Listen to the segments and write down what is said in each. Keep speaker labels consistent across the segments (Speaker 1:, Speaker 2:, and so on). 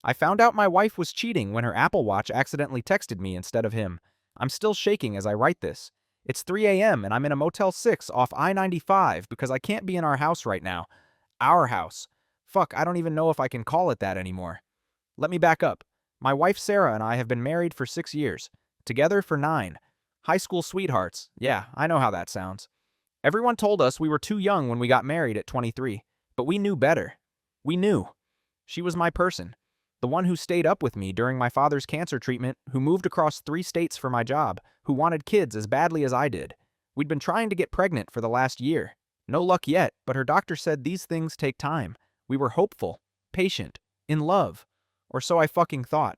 Speaker 1: I found out my wife was cheating when her Apple Watch accidentally texted me instead of him. I'm still shaking as I write this. It's 3 a.m. and I'm in a Motel 6 off I-95 because I can't be in our house right now. Our house. Fuck, I don't even know if I can call it that anymore. Let me back up. My wife Sarah and I have been married for 6 years. Together for 9. High school sweethearts. Yeah, I know how that sounds. Everyone told us we were too young when we got married at 23. But we knew better. We knew. She was my person. The one who stayed up with me during my father's cancer treatment, who moved across 3 states for my job, who wanted kids as badly as I did. We'd been trying to get pregnant for the last year. No luck yet, but her doctor said these things take time. We were hopeful, patient, in love. Or so I fucking thought.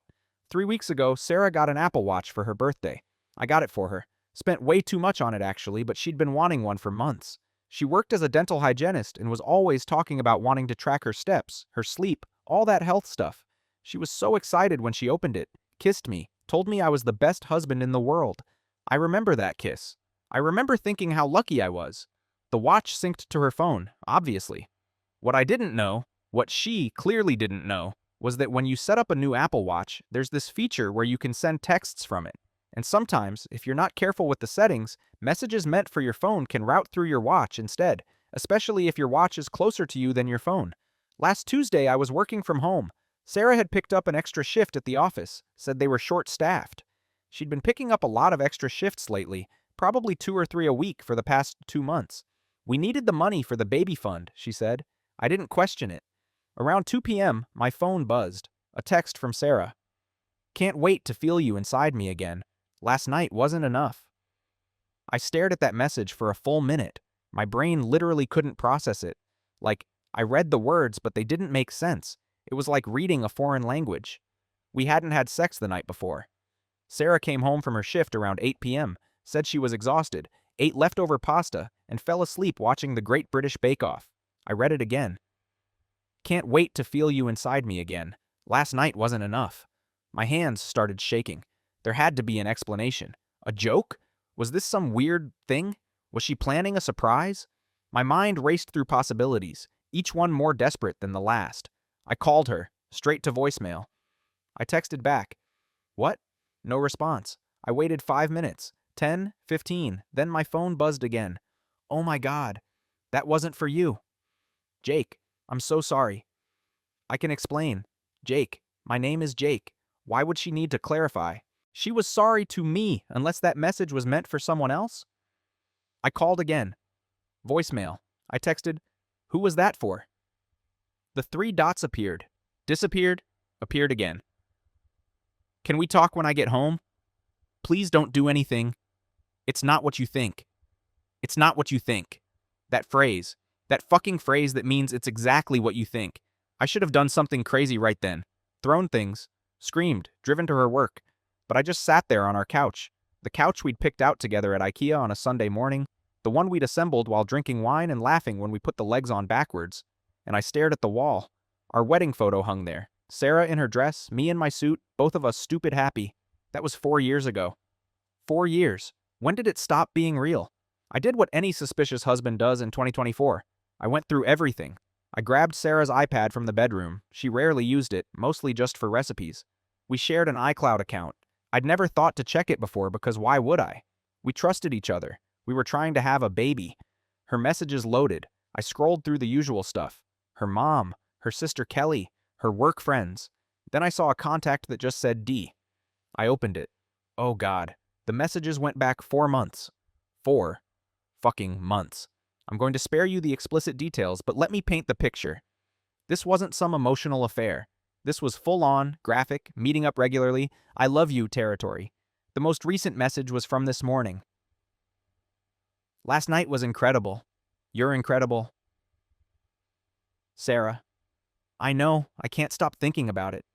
Speaker 1: 3 weeks ago, Sarah got an Apple Watch for her birthday. I got it for her. Spent way too much on it actually, but she'd been wanting one for months. She worked as a dental hygienist and was always talking about wanting to track her steps, her sleep, all that health stuff. She was so excited when she opened it, kissed me, told me I was the best husband in the world. I remember that kiss. I remember thinking how lucky I was. The watch synced to her phone, obviously. What I didn't know, what she clearly didn't know, was that when you set up a new Apple Watch, there's this feature where you can send texts from it. And sometimes, if you're not careful with the settings, messages meant for your phone can route through your watch instead, especially if your watch is closer to you than your phone. Last Tuesday, I was working from home. Sarah had picked up an extra shift at the office, said they were short-staffed. She'd been picking up a lot of extra shifts lately, probably 2 or 3 a week for the past 2 months. We needed the money for the baby fund, she said. I didn't question it. Around 2 p.m., my phone buzzed. A text from Sarah. Can't wait to feel you inside me again. Last night wasn't enough. I stared at that message for a full minute. My brain literally couldn't process it. Like, I read the words, but they didn't make sense. It was like reading a foreign language. We hadn't had sex the night before. Sarah came home from her shift around 8 p.m., said she was exhausted, ate leftover pasta, and fell asleep watching the Great British Bake Off. I read it again. Can't wait to feel you inside me again. Last night wasn't enough. My hands started shaking. There had to be an explanation. A joke? Was this some weird thing? Was she planning a surprise? My mind raced through possibilities, each one more desperate than the last. I called her, straight to voicemail. I texted back. What? No response. I waited 5 minutes, 10, 15, then my phone buzzed again. Oh my God. That wasn't for you. Jake, I'm so sorry. I can explain. Jake. My name is Jake. Why would she need to clarify? She was sorry to me unless that message was meant for someone else? I called again. Voicemail. I texted, who was that for? The 3 dots appeared, disappeared, appeared again. Can we talk when I get home? Please don't do anything. It's not what you think. It's not what you think. That phrase. That fucking phrase that means it's exactly what you think. I should have done something crazy right then. Thrown things. Screamed, driven to her work. But I just sat there on our couch. The couch we'd picked out together at AITA on a Sunday morning. The one we'd assembled while drinking wine and laughing when we put the legs on backwards. And I stared at the wall. Our wedding photo hung there. Sarah in her dress, me in my suit, both of us stupid happy. That was 4 years ago. 4 years. When did it stop being real? I did what any suspicious husband does in 2024. I went through everything. I grabbed Sarah's iPad from the bedroom. She rarely used it, mostly just for recipes. We shared an iCloud account. I'd never thought to check it before because why would I? We trusted each other. We were trying to have a baby. Her messages loaded. I scrolled through the usual stuff. Her mom, her sister Kelly, her work friends. Then I saw a contact that just said D. I opened it. Oh God. The messages went back 4 months. 4 fucking months. I'm going to spare you the explicit details, but let me paint the picture. This wasn't some emotional affair. This was full-on, graphic, meeting up regularly, I love you territory. The most recent message was from this morning. Last night was incredible. You're incredible. Sarah. I know, I can't stop thinking about it.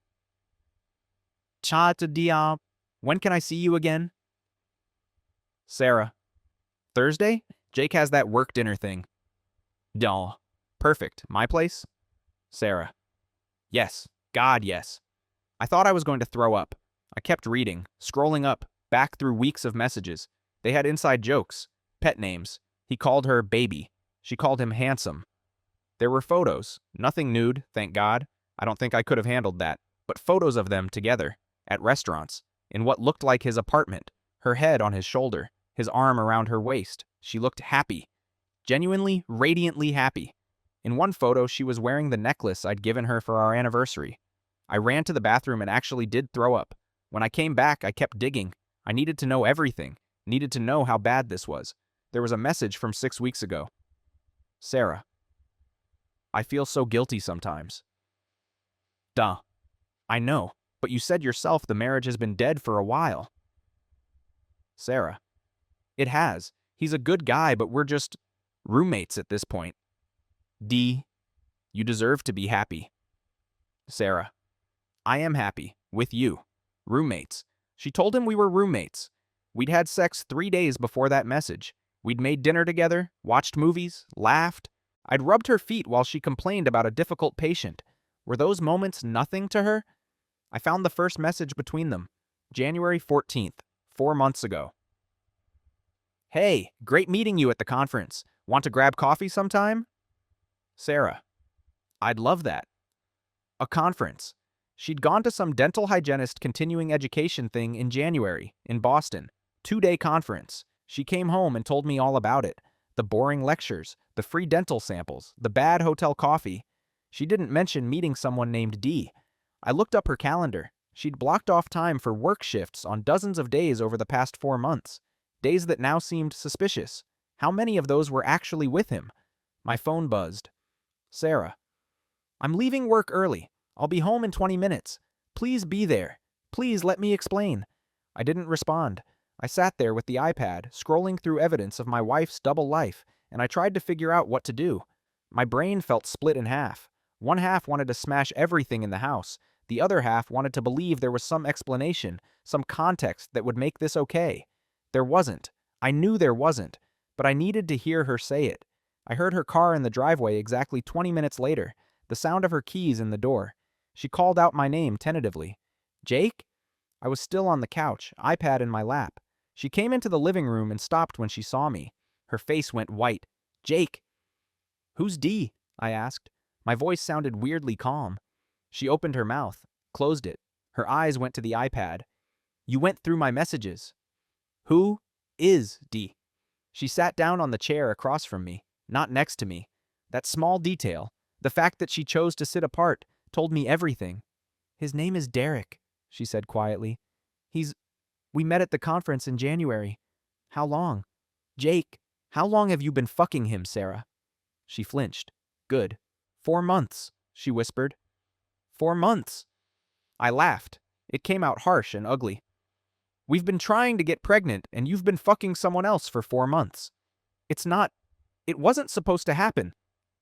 Speaker 1: Cha to dia. When can I see you again? Sarah. Thursday? Jake has that work dinner thing. Duh. Perfect. My place? Sarah. Yes. God, yes. I thought I was going to throw up. I kept reading, scrolling up, back through weeks of messages. They had inside jokes, pet names. He called her baby. She called him handsome. There were photos. Nothing nude, thank God. I don't think I could have handled that. but photos of them together, at restaurants, in what looked like his apartment, her head on his shoulder, his arm around her waist. She looked happy, genuinely, radiantly happy. In one photo, she was wearing the necklace I'd given her for our anniversary. I ran to the bathroom and actually did throw up. When I came back, I kept digging. I needed to know everything, needed to know how bad this was. There was a message from 6 weeks ago. Sarah, I feel so guilty sometimes. Duh. I know, but you said yourself the marriage has been dead for a while. Sarah, it has. He's a good guy, but we're just roommates at this point. D, you deserve to be happy. Sarah, I am happy. With you. Roommates. She told him we were roommates. We'd had sex 3 days before that message. We'd made dinner together, watched movies, laughed. I'd rubbed her feet while she complained about a difficult patient. Were those moments nothing to her? I found the first message between them. January 14th, 4 months ago. Hey, great meeting you at the conference. Want to grab coffee sometime? Sarah, I'd love that. A conference. She'd gone to some dental hygienist continuing education thing in January, in Boston. 2-day conference. She came home and told me all about it. The boring lectures, the free dental samples, the bad hotel coffee. She didn't mention meeting someone named D. I looked up her calendar. She'd blocked off time for work shifts on dozens of days over the past 4 months. Days that now seemed suspicious. How many of those were actually with him? My phone buzzed. Sarah, I'm leaving work early. I'll be home in 20 minutes. Please be there. Please let me explain. I didn't respond. I sat there with the iPad, scrolling through evidence of my wife's double life, and I tried to figure out what to do. My brain felt split in half. One half wanted to smash everything in the house. The other half wanted to believe there was some explanation, some context that would make this okay. There wasn't. I knew there wasn't, but I needed to hear her say it. I heard her car in the driveway exactly 20 minutes later, the sound of her keys in the door. She called out my name tentatively. Jake? I was still on the couch, iPad in my lap. She came into the living room and stopped when she saw me. Her face went white. Jake! Who's D? I asked. My voice sounded weirdly calm. She opened her mouth, closed it. Her eyes went to the iPad. You went through my messages. Who is D? She sat down on the chair across from me, not next to me. That small detail, the fact that she chose to sit apart, told me everything. His name is Derek, she said quietly. We met at the conference in January. How long? Jake, how long have you been fucking him, Sarah? She flinched. Good. 4 months, she whispered. 4 months. I laughed. It came out harsh and ugly. We've been trying to get pregnant, and you've been fucking someone else for 4 months. It wasn't supposed to happen,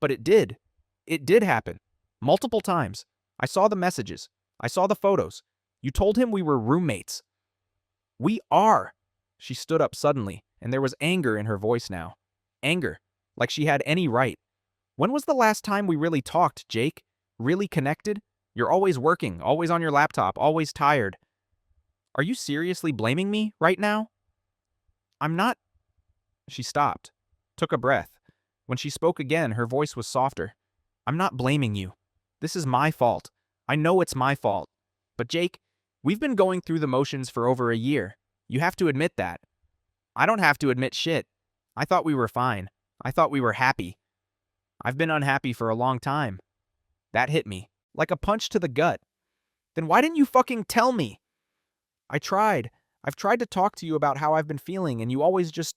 Speaker 1: but it did. It did happen. Multiple times. I saw the messages. I saw the photos. You told him we were roommates. We are. She stood up suddenly, and there was anger in her voice now. Anger. Like she had any right. When was the last time we really talked, Jake? Really connected? You're always working, always on your laptop, always tired. Are you seriously blaming me right now? I'm not. She stopped, took a breath. When she spoke again, her voice was softer. I'm not blaming you. This is my fault. I know it's my fault. But Jake, we've been going through the motions for over a year. You have to admit that. I don't have to admit shit. I thought we were fine. I thought we were happy. I've been unhappy for a long time. That hit me, like a punch to the gut. Then why didn't you fucking tell me? I tried. I've tried to talk to you about how I've been feeling, and you always just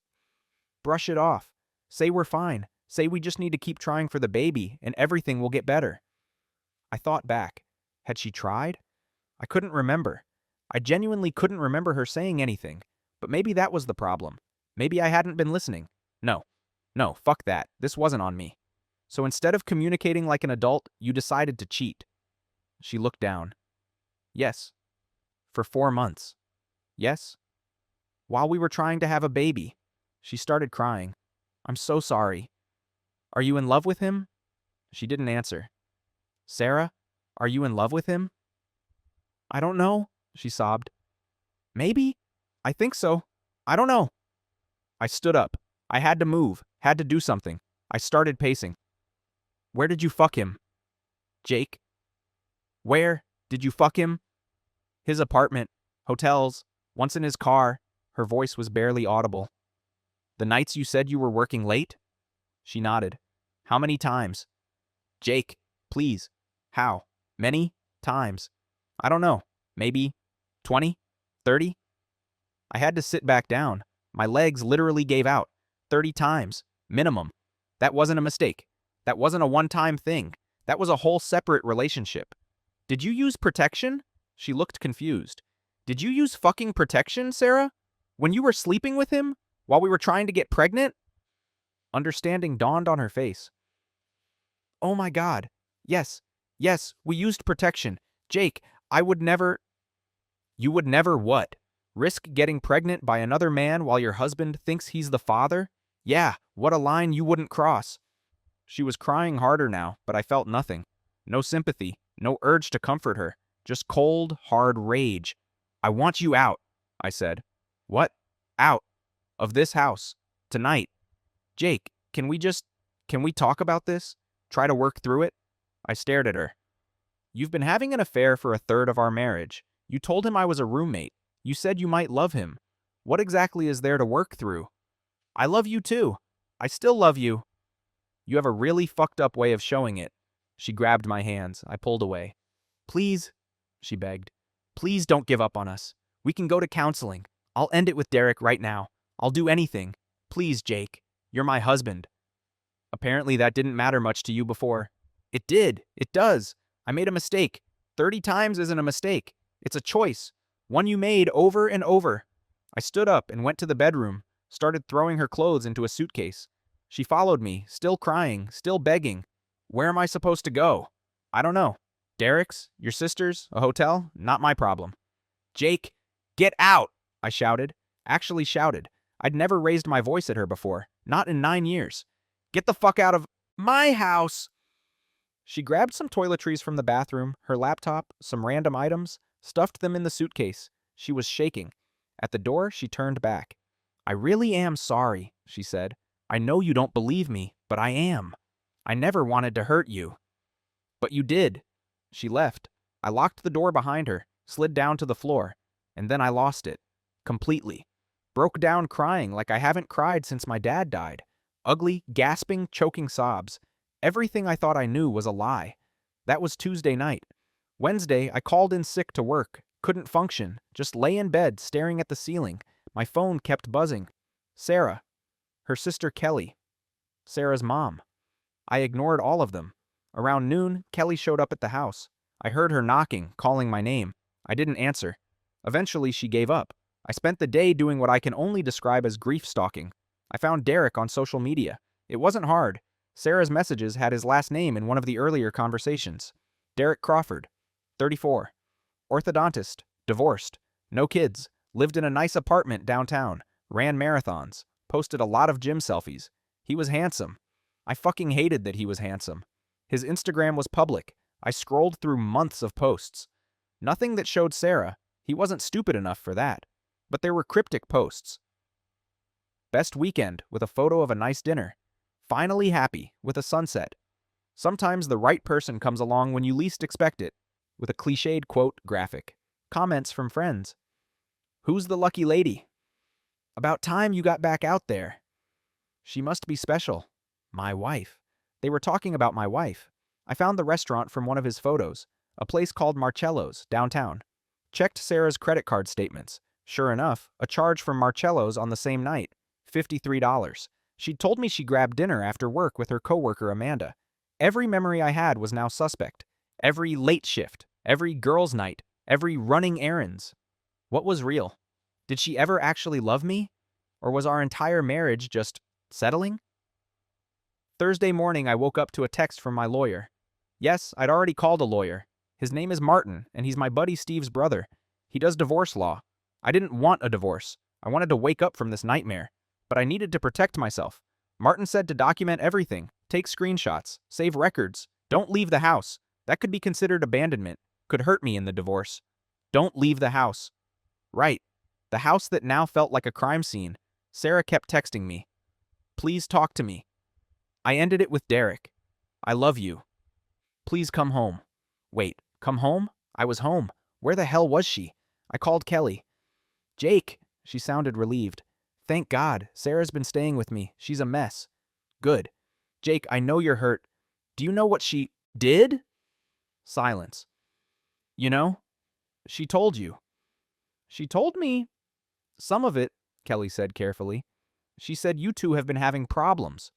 Speaker 1: brush it off. Say we're fine. Say we just need to keep trying for the baby, and everything will get better. I thought back. Had she tried? I couldn't remember. I genuinely couldn't remember her saying anything. But maybe that was the problem. Maybe I hadn't been listening. No, fuck that. This wasn't on me. So instead of communicating like an adult, you decided to cheat. She looked down. Yes. For 4 months. Yes. While we were trying to have a baby. She started crying. I'm so sorry. Are you in love with him? She didn't answer. Sarah, are you in love with him? I don't know, she sobbed. Maybe. I think so. I don't know. I stood up. I had to move, had to do something. I started pacing. Where did you fuck him? Jake. Where? Did you fuck him? His apartment, hotels, once in his car. Her voice was barely audible. The nights you said you were working late? She nodded. How many times? Jake, please. How? Many times. I don't know. Maybe 20? 30? I had to sit back down. My legs literally gave out. 30 times. Minimum. That wasn't a mistake. That wasn't a one-time thing. That was a whole separate relationship. Did you use protection? She looked confused. Did you use fucking protection, Sarah? When you were sleeping with him? While we were trying to get pregnant? Understanding dawned on her face. Oh my God. Yes. Yes, we used protection. Jake, I would never... You would never what? Risk getting pregnant by another man while your husband thinks he's the father? Yeah, what a line you wouldn't cross. She was crying harder now, but I felt nothing. No sympathy, no urge to comfort her. Just cold, hard rage. I want you out, I said. What? Out. Of this house. Tonight. Jake, can we talk about this? Try to work through it? I stared at her. You've been having an affair for a third of our marriage. You told him I was a roommate. You said you might love him. What exactly is there to work through? I love you too. I still love you. You have a really fucked up way of showing it. She grabbed my hands. I pulled away. Please, she begged. Please don't give up on us. We can go to counseling. I'll end it with Derek right now. I'll do anything. Please, Jake. You're my husband. Apparently that didn't matter much to you before. It did. It does. I made a mistake. 30 times isn't a mistake. It's a choice. One you made over and over. I stood up and went to the bedroom, started throwing her clothes into a suitcase. She followed me, still crying, still begging. Where am I supposed to go? I don't know. Derek's? Your sister's? A hotel? Not my problem. Jake, get out! I shouted. Actually shouted. I'd never raised my voice at her before. Not in 9 years. Get the fuck out of my house! She grabbed some toiletries from the bathroom, her laptop, some random items, stuffed them in the suitcase. She was shaking. At the door, she turned back. I really am sorry, she said. I know you don't believe me, but I am. I never wanted to hurt you. But you did. She left. I locked the door behind her, slid down to the floor, and then I lost it. Completely. Broke down crying like I haven't cried since my dad died. Ugly, gasping, choking sobs. Everything I thought I knew was a lie. That was Tuesday night. Wednesday, I called in sick to work. Couldn't function. Just lay in bed, staring at the ceiling. My phone kept buzzing. Sarah. Her sister Kelly. Sarah's mom. I ignored all of them. Around noon, Kelly showed up at the house. I heard her knocking, calling my name. I didn't answer. Eventually, she gave up. I spent the day doing what I can only describe as grief stalking. I found Derek on social media. It wasn't hard. Sarah's messages had his last name in one of the earlier conversations. Derek Crawford, 34. Orthodontist, divorced, no kids, lived in a nice apartment downtown, ran marathons, posted a lot of gym selfies. He was handsome. I fucking hated that he was handsome. His Instagram was public. I scrolled through months of posts. Nothing that showed Sarah. He wasn't stupid enough for that. But there were cryptic posts. Best weekend with a photo of a nice dinner. Finally happy with a sunset. Sometimes the right person comes along when you least expect it, with a cliched quote graphic. Comments from friends. Who's the lucky lady? About time you got back out there. She must be special. My wife. They were talking about my wife. I found the restaurant from one of his photos, a place called Marcello's, downtown. Checked Sarah's credit card statements. Sure enough, a charge from Marcello's on the same night, $53. She'd told me she grabbed dinner after work with her coworker Amanda. Every memory I had was now suspect. Every late shift, every girls' night, every running errands. What was real? Did she ever actually love me? Or was our entire marriage just settling? Thursday morning, I woke up to a text from my lawyer. Yes, I'd already called a lawyer. His name is Martin, and he's my buddy Steve's brother. He does divorce law. I didn't want a divorce. I wanted to wake up from this nightmare. But I needed to protect myself. Martin said to document everything, take screenshots, save records, don't leave the house. That could be considered abandonment, could hurt me in the divorce. Don't leave the house. Right. The house that now felt like a crime scene. Sarah kept texting me. Please talk to me. I ended it with Derek. I love you. Please come home. Wait, come home? I was home. Where the hell was she? I called Kelly. Jake! She sounded relieved. Thank God. Sarah's been staying with me. She's a mess. Good. Jake, I know you're hurt. Do you know what she did? Silence. You know? She told you. She told me some of it, Kelly said carefully. She said you two have been having problems.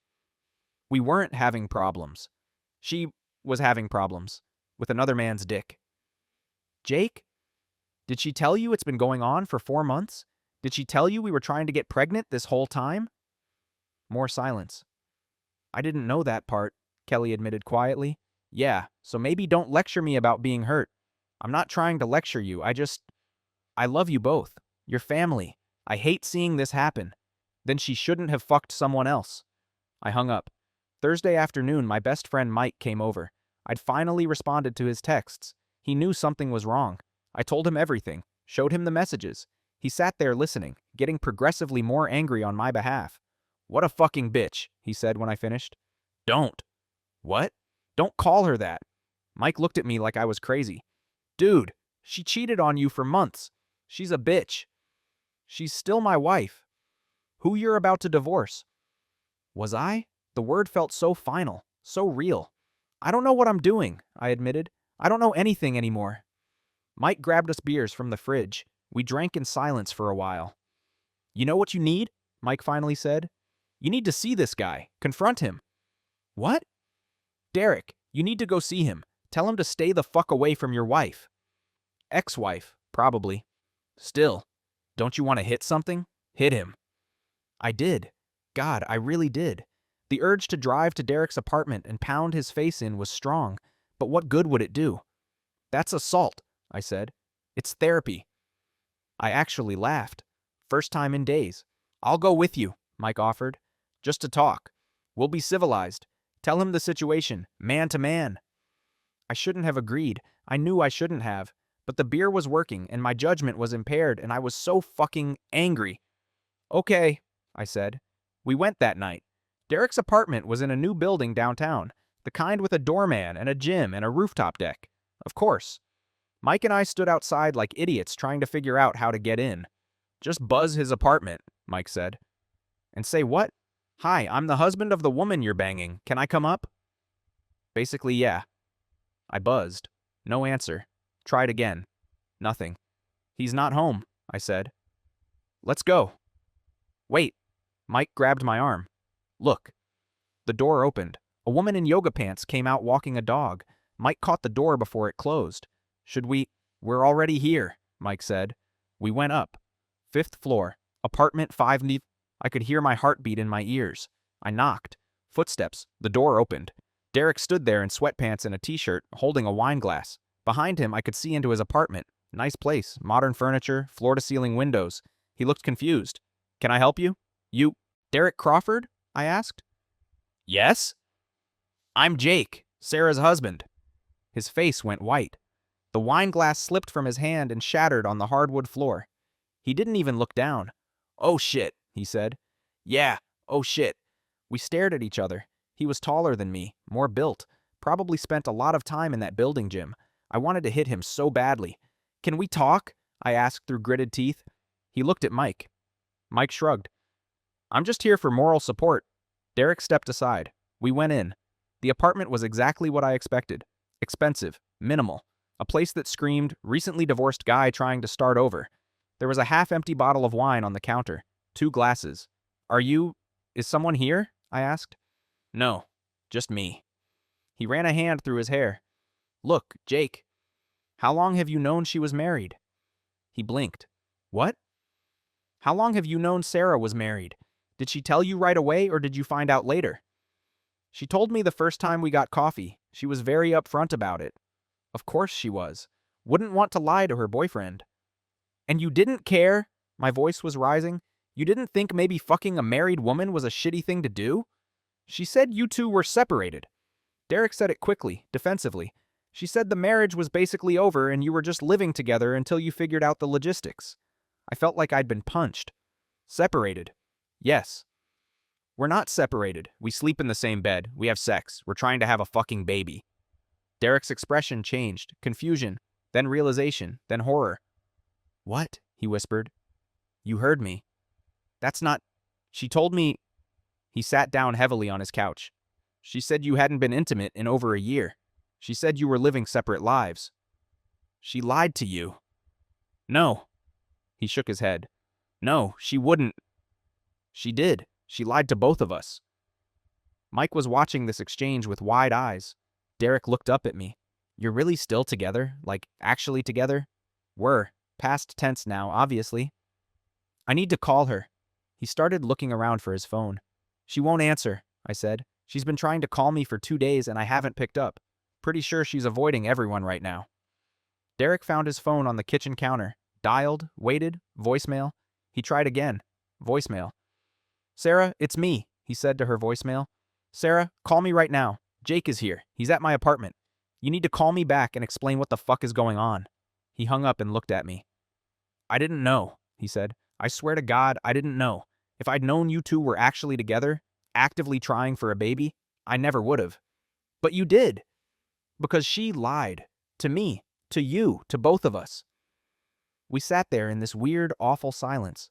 Speaker 1: We weren't having problems. She was having problems with another man's dick. Jake? Did she tell you it's been going on for 4 months? Did she tell you we were trying to get pregnant this whole time? More silence. I didn't know that part, Kelly admitted quietly. Yeah, so maybe don't lecture me about being hurt. I'm not trying to lecture you, I love you both. Your family. I hate seeing this happen. Then she shouldn't have fucked someone else. I hung up. Thursday afternoon, my best friend Mike came over. I'd finally responded to his texts. He knew something was wrong. I told him everything, showed him the messages. He sat there listening, getting progressively more angry on my behalf. What a fucking bitch, he said when I finished. Don't. What? Don't call her that. Mike looked at me like I was crazy. Dude, she cheated on you for months. She's a bitch. She's still my wife. Who you're about to divorce. Was I? The word felt so final, so real. I don't know what I'm doing, I admitted. I don't know anything anymore. Mike grabbed us beers from the fridge. We drank in silence for a while. You know what you need? Mike finally said. You need to see this guy. Confront him. What? Derek, you need to go see him. Tell him to stay the fuck away from your wife. Ex-wife, probably. Still, don't you want to hit something? Hit him. I did. God, I really did. The urge to drive to Derek's apartment and pound his face in was strong, but what good would it do? That's assault, I said. It's therapy. I actually laughed. First time in days. I'll go with you, Mike offered. Just to talk. We'll be civilized. Tell him the situation, man to man. I shouldn't have agreed. I knew I shouldn't have. But the beer was working and my judgment was impaired and I was so fucking angry. Okay, I said. We went that night. Derek's apartment was in a new building downtown, the kind with a doorman and a gym and a rooftop deck. Of course. Mike and I stood outside like idiots trying to figure out how to get in. Just buzz his apartment, Mike said. And say what? Hi, I'm the husband of the woman you're banging. Can I come up? Basically, yeah. I buzzed. No answer. Tried again. Nothing. He's not home, I said. Let's go. Wait. Mike grabbed my arm. Look. The door opened. A woman in yoga pants came out walking a dog. Mike caught the door before it closed. Should we? We're already here, Mike said. We went up. 5th floor. Apartment 5. I could hear my heartbeat in my ears. I knocked. Footsteps. The door opened. Derek stood there in sweatpants and a t-shirt, holding a wine glass. Behind him, I could see into his apartment. Nice place. Modern furniture, floor-to-ceiling windows. He looked confused. Can I help you? You, Derek Crawford? I asked. Yes? I'm Jake, Sarah's husband. His face went white. The wine glass slipped from his hand and shattered on the hardwood floor. He didn't even look down. Oh shit, he said. Yeah, oh shit. We stared at each other. He was taller than me, more built, probably spent a lot of time in that building gym. I wanted to hit him so badly. Can we talk? I asked through gritted teeth. He looked at Mike. Mike shrugged. I'm just here for moral support. Derek stepped aside. We went in. The apartment was exactly what I expected. Expensive, minimal. A place that screamed, recently divorced guy trying to start over. There was a half-empty bottle of wine on the counter. 2 glasses. Is someone here? I asked. No, just me. He ran a hand through his hair. Look, Jake. How long have you known she was married? He blinked. What? How long have you known Sarah was married? Did she tell you right away or did you find out later? She told me the first time we got coffee. She was very upfront about it. Of course she was. Wouldn't want to lie to her boyfriend. And you didn't care? My voice was rising. You didn't think maybe fucking a married woman was a shitty thing to do? She said you two were separated. Derek said it quickly, defensively. She said the marriage was basically over and you were just living together until you figured out the logistics. I felt like I'd been punched. Separated. Yes. We're not separated. We sleep in the same bed. We have sex. We're trying to have a fucking baby. Derek's expression changed. Confusion. Then realization, then horror. What? He whispered. You heard me. That's not... She told me... He sat down heavily on his couch. She said you hadn't been intimate in over a year. She said you were living separate lives. She lied to you. No. He shook his head. No, she wouldn't. She did. She lied to both of us. Mike was watching this exchange with wide eyes. Derek looked up at me. You're really still together? Like, actually together? Were. Past tense now, obviously. I need to call her. He started looking around for his phone. She won't answer, I said. She's been trying to call me for 2 days and I haven't picked up. Pretty sure she's avoiding everyone right now. Derek found his phone on the kitchen counter. Dialed, waited, voicemail. He tried again. Voicemail. Sarah, it's me, he said to her voicemail. Sarah, call me right now. Jake is here. He's at my apartment. You need to call me back and explain what the fuck is going on. He hung up and looked at me. I didn't know, he said. I swear to God, I didn't know. If I'd known you two were actually together, actively trying for a baby, I never would have. But you did. Because she lied. To me. To you. To both of us. We sat there in this weird, awful silence.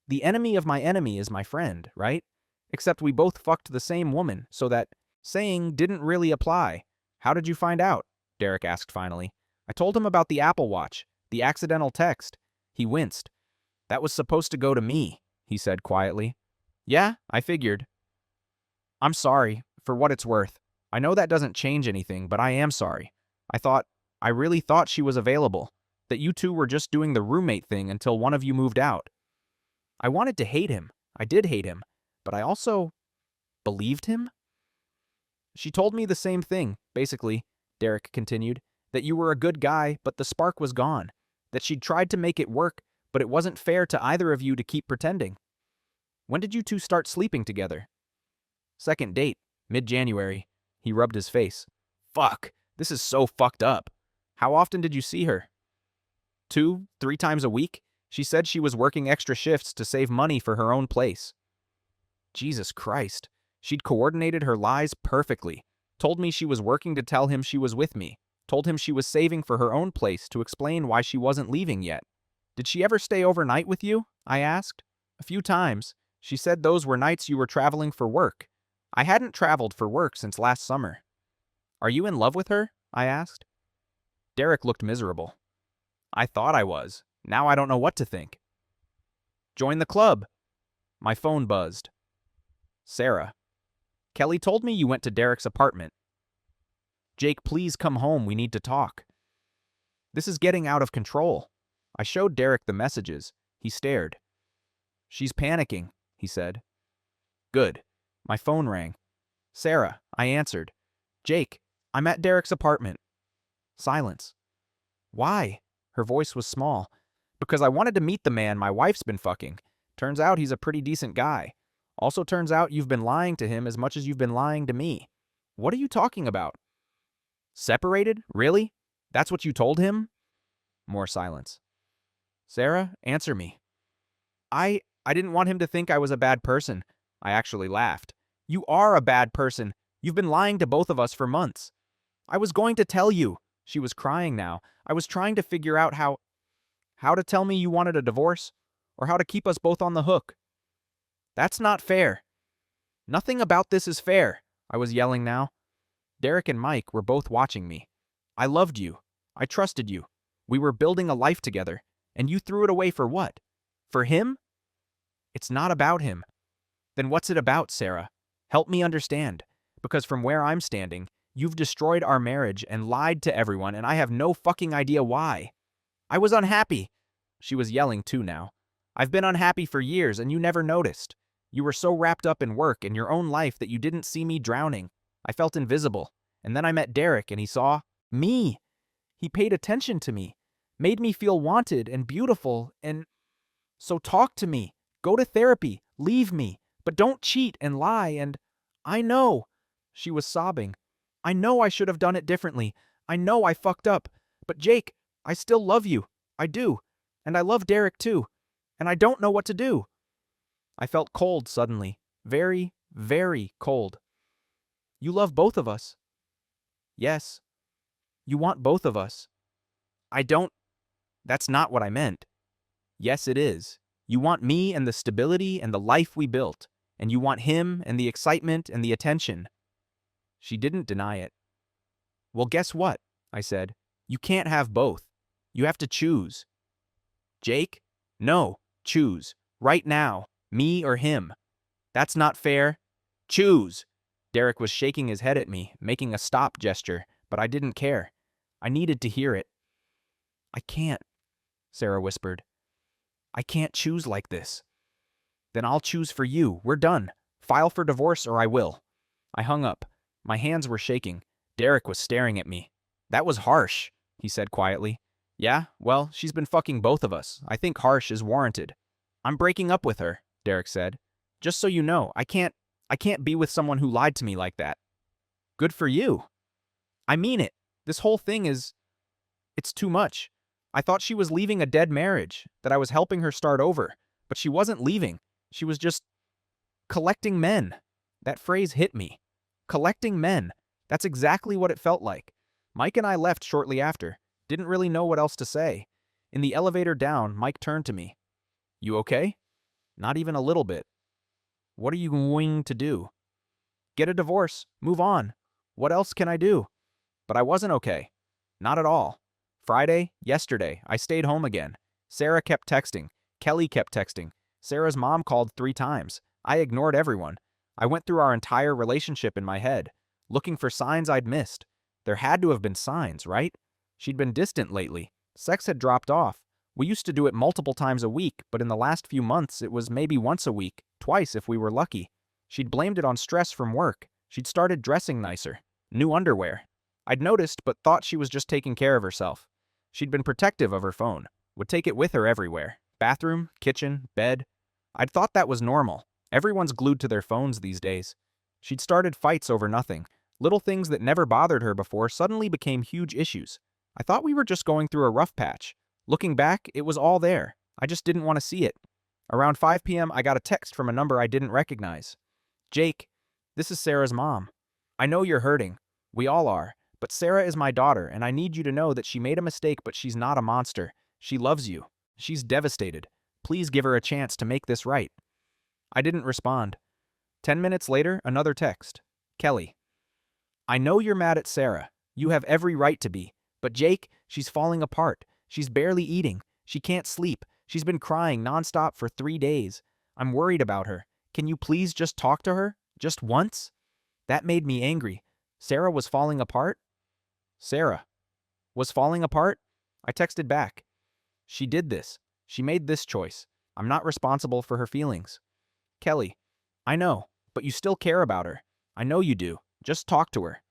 Speaker 1: The enemy of my enemy is my friend, right? Except we both fucked the same woman, so that saying didn't really apply. How did you find out? Derek asked finally. I told him about the Apple Watch, the accidental text. He winced. That was supposed to go to me, he said quietly. Yeah, I figured. I'm sorry, for what it's worth. I know that doesn't change anything, but I am sorry. I really thought she was available, that you two were just doing the roommate thing until one of you moved out. I wanted to hate him. I did hate him, but I also believed him? She told me the same thing, basically, Derek continued, that you were a good guy, but the spark was gone, that she'd tried to make it work, but it wasn't fair to either of you to keep pretending. When did you two start sleeping together? Second date, mid-January. He rubbed his face. Fuck, this is so fucked up. How often did you see her? 2, 3 times a week? She said she was working extra shifts to save money for her own place. Jesus Christ. She'd coordinated her lies perfectly. Told me she was working to tell him she was with me. Told him she was saving for her own place to explain why she wasn't leaving yet. Did she ever stay overnight with you? I asked. A few times. She said those were nights you were traveling for work. I hadn't traveled for work since last summer. Are you in love with her? I asked. Derek looked miserable. I thought I was. Now I don't know what to think. Join the club. My phone buzzed. Sarah. Kelly told me you went to Derek's apartment. Jake, please come home. We need to talk. This is getting out of control. I showed Derek the messages. He stared. She's panicking, he said. Good. My phone rang. Sarah, I answered. Jake, I'm at Derek's apartment. Silence. Why? Her voice was small. Because I wanted to meet the man my wife's been fucking. Turns out he's a pretty decent guy. Also turns out you've been lying to him as much as you've been lying to me. What are you talking about? Separated? Really? That's what you told him? More silence. Sarah, answer me. I didn't want him to think I was a bad person. I actually laughed. You are a bad person. You've been lying to both of us for months. I was going to tell you. She was crying now. I was trying to figure out how to tell me you wanted a divorce, or how to keep us both on the hook. That's not fair. Nothing about this is fair, I was yelling now. Derek and Mike were both watching me. I loved you. I trusted you. We were building a life together, and you threw it away for what? For him? It's not about him. Then what's it about, Sarah? Help me understand, because from where I'm standing, you've destroyed our marriage and lied to everyone, and I have no fucking idea why. I was unhappy. She was yelling too now. I've been unhappy for years, and you never noticed. You were so wrapped up in work and your own life that you didn't see me drowning. I felt invisible. And then I met Derek, and he saw me. He paid attention to me, made me feel wanted and beautiful, and so talk to me. Go to therapy. Leave me. But don't cheat and lie, and I know. She was sobbing. I know I should have done it differently. I know I fucked up. But Jake, I still love you. I do. And I love Derek too. And I don't know what to do. I felt cold suddenly. Very, very cold. You love both of us. Yes. You want both of us. I don't. That's not what I meant. Yes, it is. You want me and the stability and the life we built, and you want him and the excitement and the attention. She didn't deny it. Well, guess what? I said. You can't have both. You have to choose. Jake? No, choose. Right now. Me or him. That's not fair. Choose. Derek was shaking his head at me, making a stop gesture, but I didn't care. I needed to hear it. I can't, Sarah whispered. I can't choose like this. Then I'll choose for you. We're done. File for divorce or I will. I hung up. My hands were shaking. Derek was staring at me. That was harsh, he said quietly. Yeah, well, she's been fucking both of us. I think harsh is warranted. I'm breaking up with her, Derek said. Just so you know, I can't be with someone who lied to me like that. Good for you. I mean it. This whole thing it's too much. I thought she was leaving a dead marriage, that I was helping her start over, but she wasn't leaving. She was just collecting men. That phrase hit me. Collecting men. That's exactly what it felt like. Mike and I left shortly after. Didn't really know what else to say. In the elevator down, Mike turned to me. You okay? Not even a little bit. What are you going to do? Get a divorce. Move on. What else can I do? But I wasn't okay. Not at all. Friday, yesterday, I stayed home again. Sarah kept texting. Kelly kept texting. Sarah's mom called 3 times. I ignored everyone. I went through our entire relationship in my head, looking for signs I'd missed. There had to have been signs, right? She'd been distant lately. Sex had dropped off. We used to do it multiple times a week, but in the last few months it was maybe once a week, twice if we were lucky. She'd blamed it on stress from work. She'd started dressing nicer. New underwear. I'd noticed but thought she was just taking care of herself. She'd been protective of her phone. Would take it with her everywhere. Bathroom, kitchen, bed. I'd thought that was normal. Everyone's glued to their phones these days. She'd started fights over nothing. Little things that never bothered her before suddenly became huge issues. I thought we were just going through a rough patch. Looking back, it was all there. I just didn't want to see it. Around 5 p.m., I got a text from a number I didn't recognize. Jake, this is Sarah's mom. I know you're hurting. We all are. But Sarah is my daughter, and I need you to know that she made a mistake, but she's not a monster. She loves you. She's devastated. Please give her a chance to make this right. I didn't respond. 10 minutes later, another text. Kelly. I know you're mad at Sarah. You have every right to be. But Jake, she's falling apart. She's barely eating. She can't sleep. She's been crying nonstop for 3 days. I'm worried about her. Can you please just talk to her? Just once? That made me angry. Sarah was falling apart? Sarah was falling apart? I texted back. She did this. She made this choice. I'm not responsible for her feelings. Kelly, I know, but you still care about her. I know you do. Just talk to her.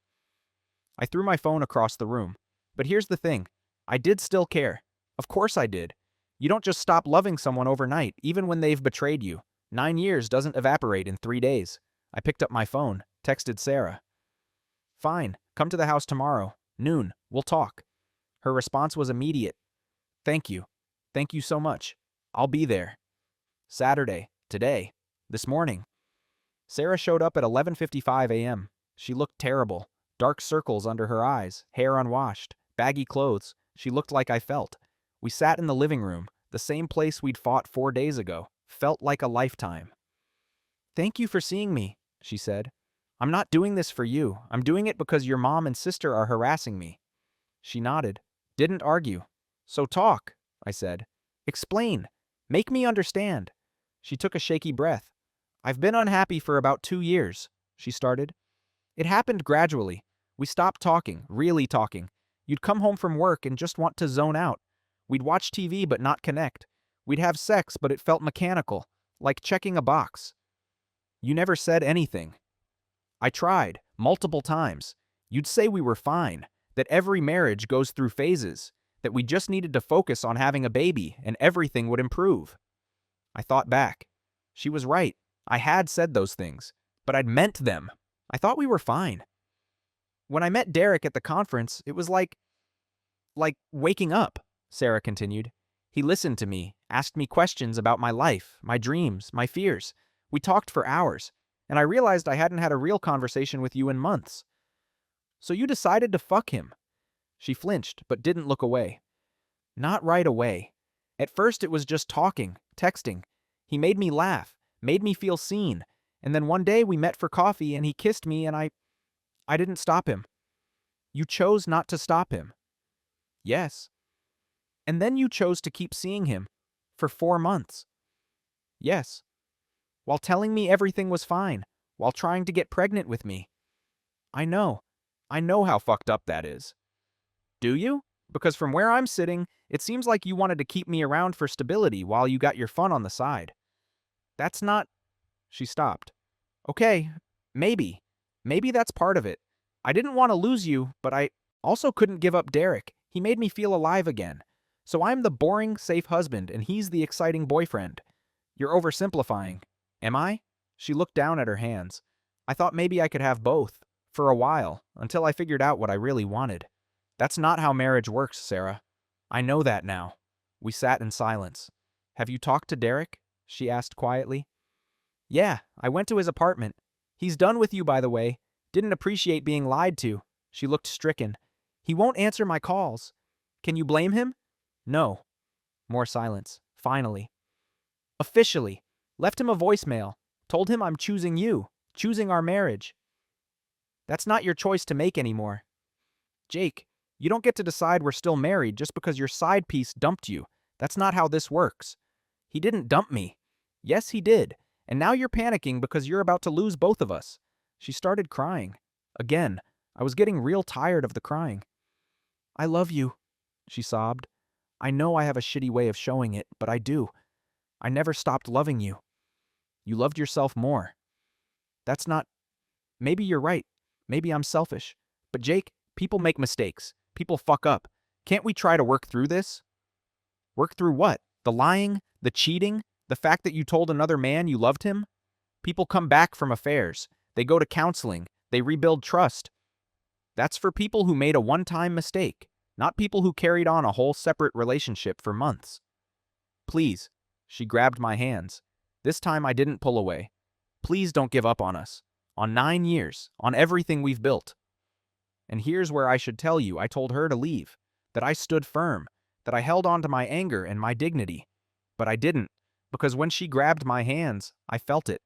Speaker 1: I threw my phone across the room. But here's the thing. I did still care. Of course I did. You don't just stop loving someone overnight, even when they've betrayed you. 9 years doesn't evaporate in 3 days. I picked up my phone, texted Sarah. Fine, come to the house tomorrow. Noon, we'll talk. Her response was immediate. Thank you. Thank you so much. I'll be there. Saturday, today, this morning. Sarah showed up at 11:55 a.m. She looked terrible. Dark circles under her eyes, hair unwashed, baggy clothes. She looked like I felt. We sat in the living room, the same place we'd fought 4 days ago. Felt like a lifetime. Thank you for seeing me, she said. I'm not doing this for you. I'm doing it because your mom and sister are harassing me. She nodded. Didn't argue. So talk, I said. Explain. Make me understand. She took a shaky breath. I've been unhappy for about 2 years, she started. It happened gradually. We stopped talking, really talking. You'd come home from work and just want to zone out. We'd watch TV but not connect. We'd have sex but it felt mechanical, like checking a box. You never said anything. I tried, multiple times. You'd say we were fine, that every marriage goes through phases, that we just needed to focus on having a baby and everything would improve. I thought back. She was right. I had said those things, but I'd meant them. I thought we were fine. When I met Derek at the conference, it was like waking up, Sarah continued. He listened to me, asked me questions about my life, my dreams, my fears. We talked for hours, and I realized I hadn't had a real conversation with you in months. So you decided to fuck him. She flinched, but didn't look away. Not right away. At first it was just talking, texting. He made me laugh, made me feel seen, and then one day we met for coffee and he kissed me and I didn't stop him. You chose not to stop him. Yes. And then you chose to keep seeing him. For 4 months. Yes. While telling me everything was fine. While trying to get pregnant with me. I know. I know how fucked up that is. Do you? Because from where I'm sitting, it seems like you wanted to keep me around for stability while you got your fun on the side. That's not... She stopped. Okay, maybe. Maybe that's part of it. I didn't want to lose you, but I also couldn't give up Derek. He made me feel alive again. So I'm the boring, safe husband, and he's the exciting boyfriend. You're oversimplifying. Am I? She looked down at her hands. I thought maybe I could have both. For a while, until I figured out what I really wanted. That's not how marriage works, Sarah. I know that now. We sat in silence. Have you talked to Derek? She asked quietly. Yeah, I went to his apartment. He's done with you, by the way. Didn't appreciate being lied to. She looked stricken. He won't answer my calls. Can you blame him? No. More silence. Finally. Officially. Left him a voicemail. Told him I'm choosing you. Choosing our marriage. That's not your choice to make anymore. Jake, you don't get to decide we're still married just because your side piece dumped you. That's not how this works. He didn't dump me. Yes, he did. And now you're panicking because you're about to lose both of us. She started crying. Again, I was getting real tired of the crying. I love you, she sobbed. I know I have a shitty way of showing it, but I do. I never stopped loving you. You loved yourself more. That's not... Maybe you're right. Maybe I'm selfish. But Jake, people make mistakes. People fuck up. Can't we try to work through this? Work through what? The lying? The cheating? The fact that you told another man you loved him? People come back from affairs. They go to counseling. They rebuild trust. That's for people who made a one-time mistake, not people who carried on a whole separate relationship for months. Please. She grabbed my hands. This time I didn't pull away. Please don't give up on us. On 9 years, on everything we've built. And here's where I should tell you I told her to leave, that I stood firm, that I held on to my anger and my dignity. But I didn't, because when she grabbed my hands, I felt it.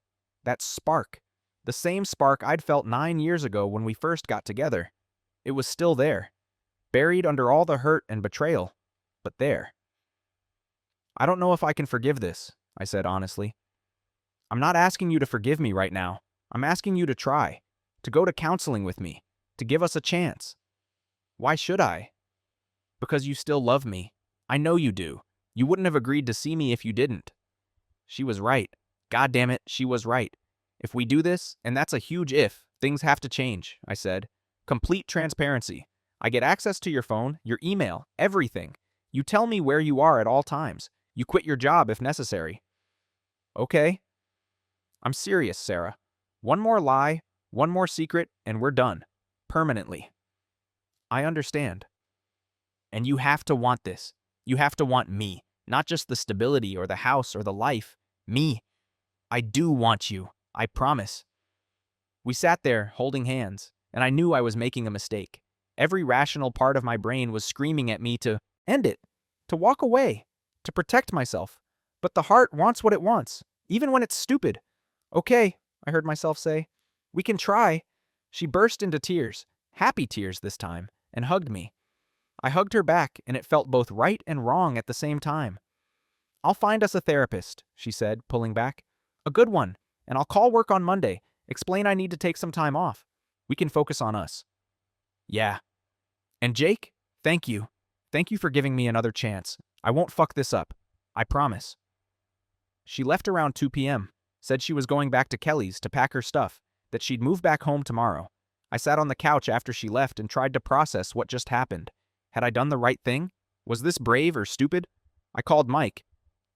Speaker 1: That spark. The same spark I'd felt 9 years ago when we first got together. It was still there, buried under all the hurt and betrayal, but there. I don't know if I can forgive this, I said honestly. I'm not asking you to forgive me right now. I'm asking you to try, to go to counseling with me, to give us a chance. Why should I? Because you still love me. I know you do. You wouldn't have agreed to see me if you didn't. She was right. God damn it, she was right. If we do this, and that's a huge if, things have to change, I said. Complete transparency. I get access to your phone, your email, everything. You tell me where you are at all times. You quit your job if necessary. Okay. I'm serious, Sarah. One more lie, one more secret, and we're done. Permanently. I understand. And you have to want this. You have to want me. Not just the stability or the house or the life. Me. I do want you. I promise. We sat there, holding hands, and I knew I was making a mistake. Every rational part of my brain was screaming at me to end it, to walk away, to protect myself. But the heart wants what it wants, even when it's stupid. Okay, I heard myself say. We can try. She burst into tears, happy tears this time, and hugged me. I hugged her back, and it felt both right and wrong at the same time. I'll find us a therapist, she said, pulling back. A good one, and I'll call work on Monday, explain I need to take some time off. We can focus on us. Yeah. And Jake, thank you. Thank you for giving me another chance. I won't fuck this up. I promise. She left around 2 p.m., said she was going back to Kelly's to pack her stuff, that she'd move back home tomorrow. I sat on the couch after she left and tried to process what just happened. Had I done the right thing? Was this brave or stupid? I called Mike.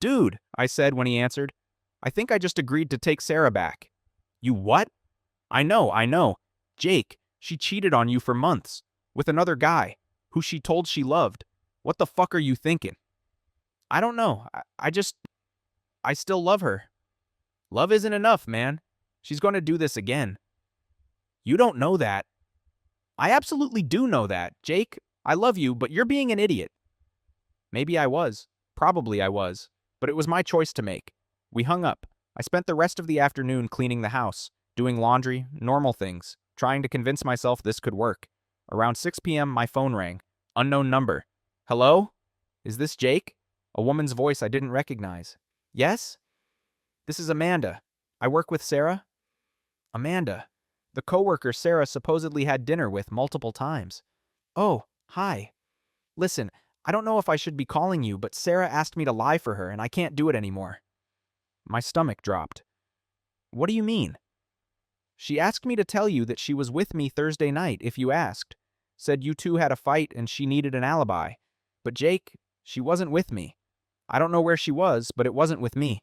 Speaker 1: Dude, I said when he answered. I think I just agreed to take Sarah back. You what? I know. Jake, she cheated on you for months. With another guy, who she told she loved. What the fuck are you thinking? I don't know. I still love her. Love isn't enough, man. She's going to do this again. You don't know that. I absolutely do know that, Jake. I love you, but you're being an idiot. Maybe I was. Probably I was. But it was my choice to make. We hung up. I spent the rest of the afternoon cleaning the house, doing laundry, normal things, trying to convince myself this could work. Around 6 p.m., my phone rang. Unknown number. Hello? Is this Jake? A woman's voice I didn't recognize. Yes? This is Amanda. I work with Sarah. Amanda. The coworker Sarah supposedly had dinner with multiple times. Oh, hi. Listen, I don't know if I should be calling you, but Sarah asked me to lie for her and I can't do it anymore. My stomach dropped. What do you mean? She asked me to tell you that she was with me Thursday night if you asked. Said you two had a fight and she needed an alibi. But Jake, she wasn't with me. I don't know where she was, but it wasn't with me.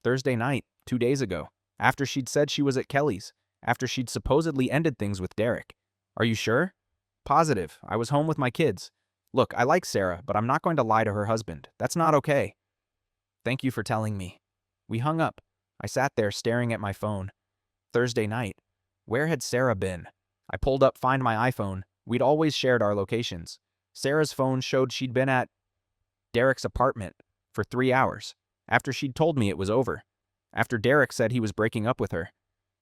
Speaker 1: Thursday night, 2 days ago, after she'd said she was at Kelly's, after she'd supposedly ended things with Derek. Are you sure? Positive. I was home with my kids. Look, I like Sarah, but I'm not going to lie to her husband. That's not okay. Thank you for telling me. We hung up. I sat there staring at my phone. Thursday night. Where had Sarah been? I pulled up Find My iPhone. We'd always shared our locations. Sarah's phone showed she'd been at Derek's apartment for 3 hours, after she'd told me it was over. After Derek said he was breaking up with her.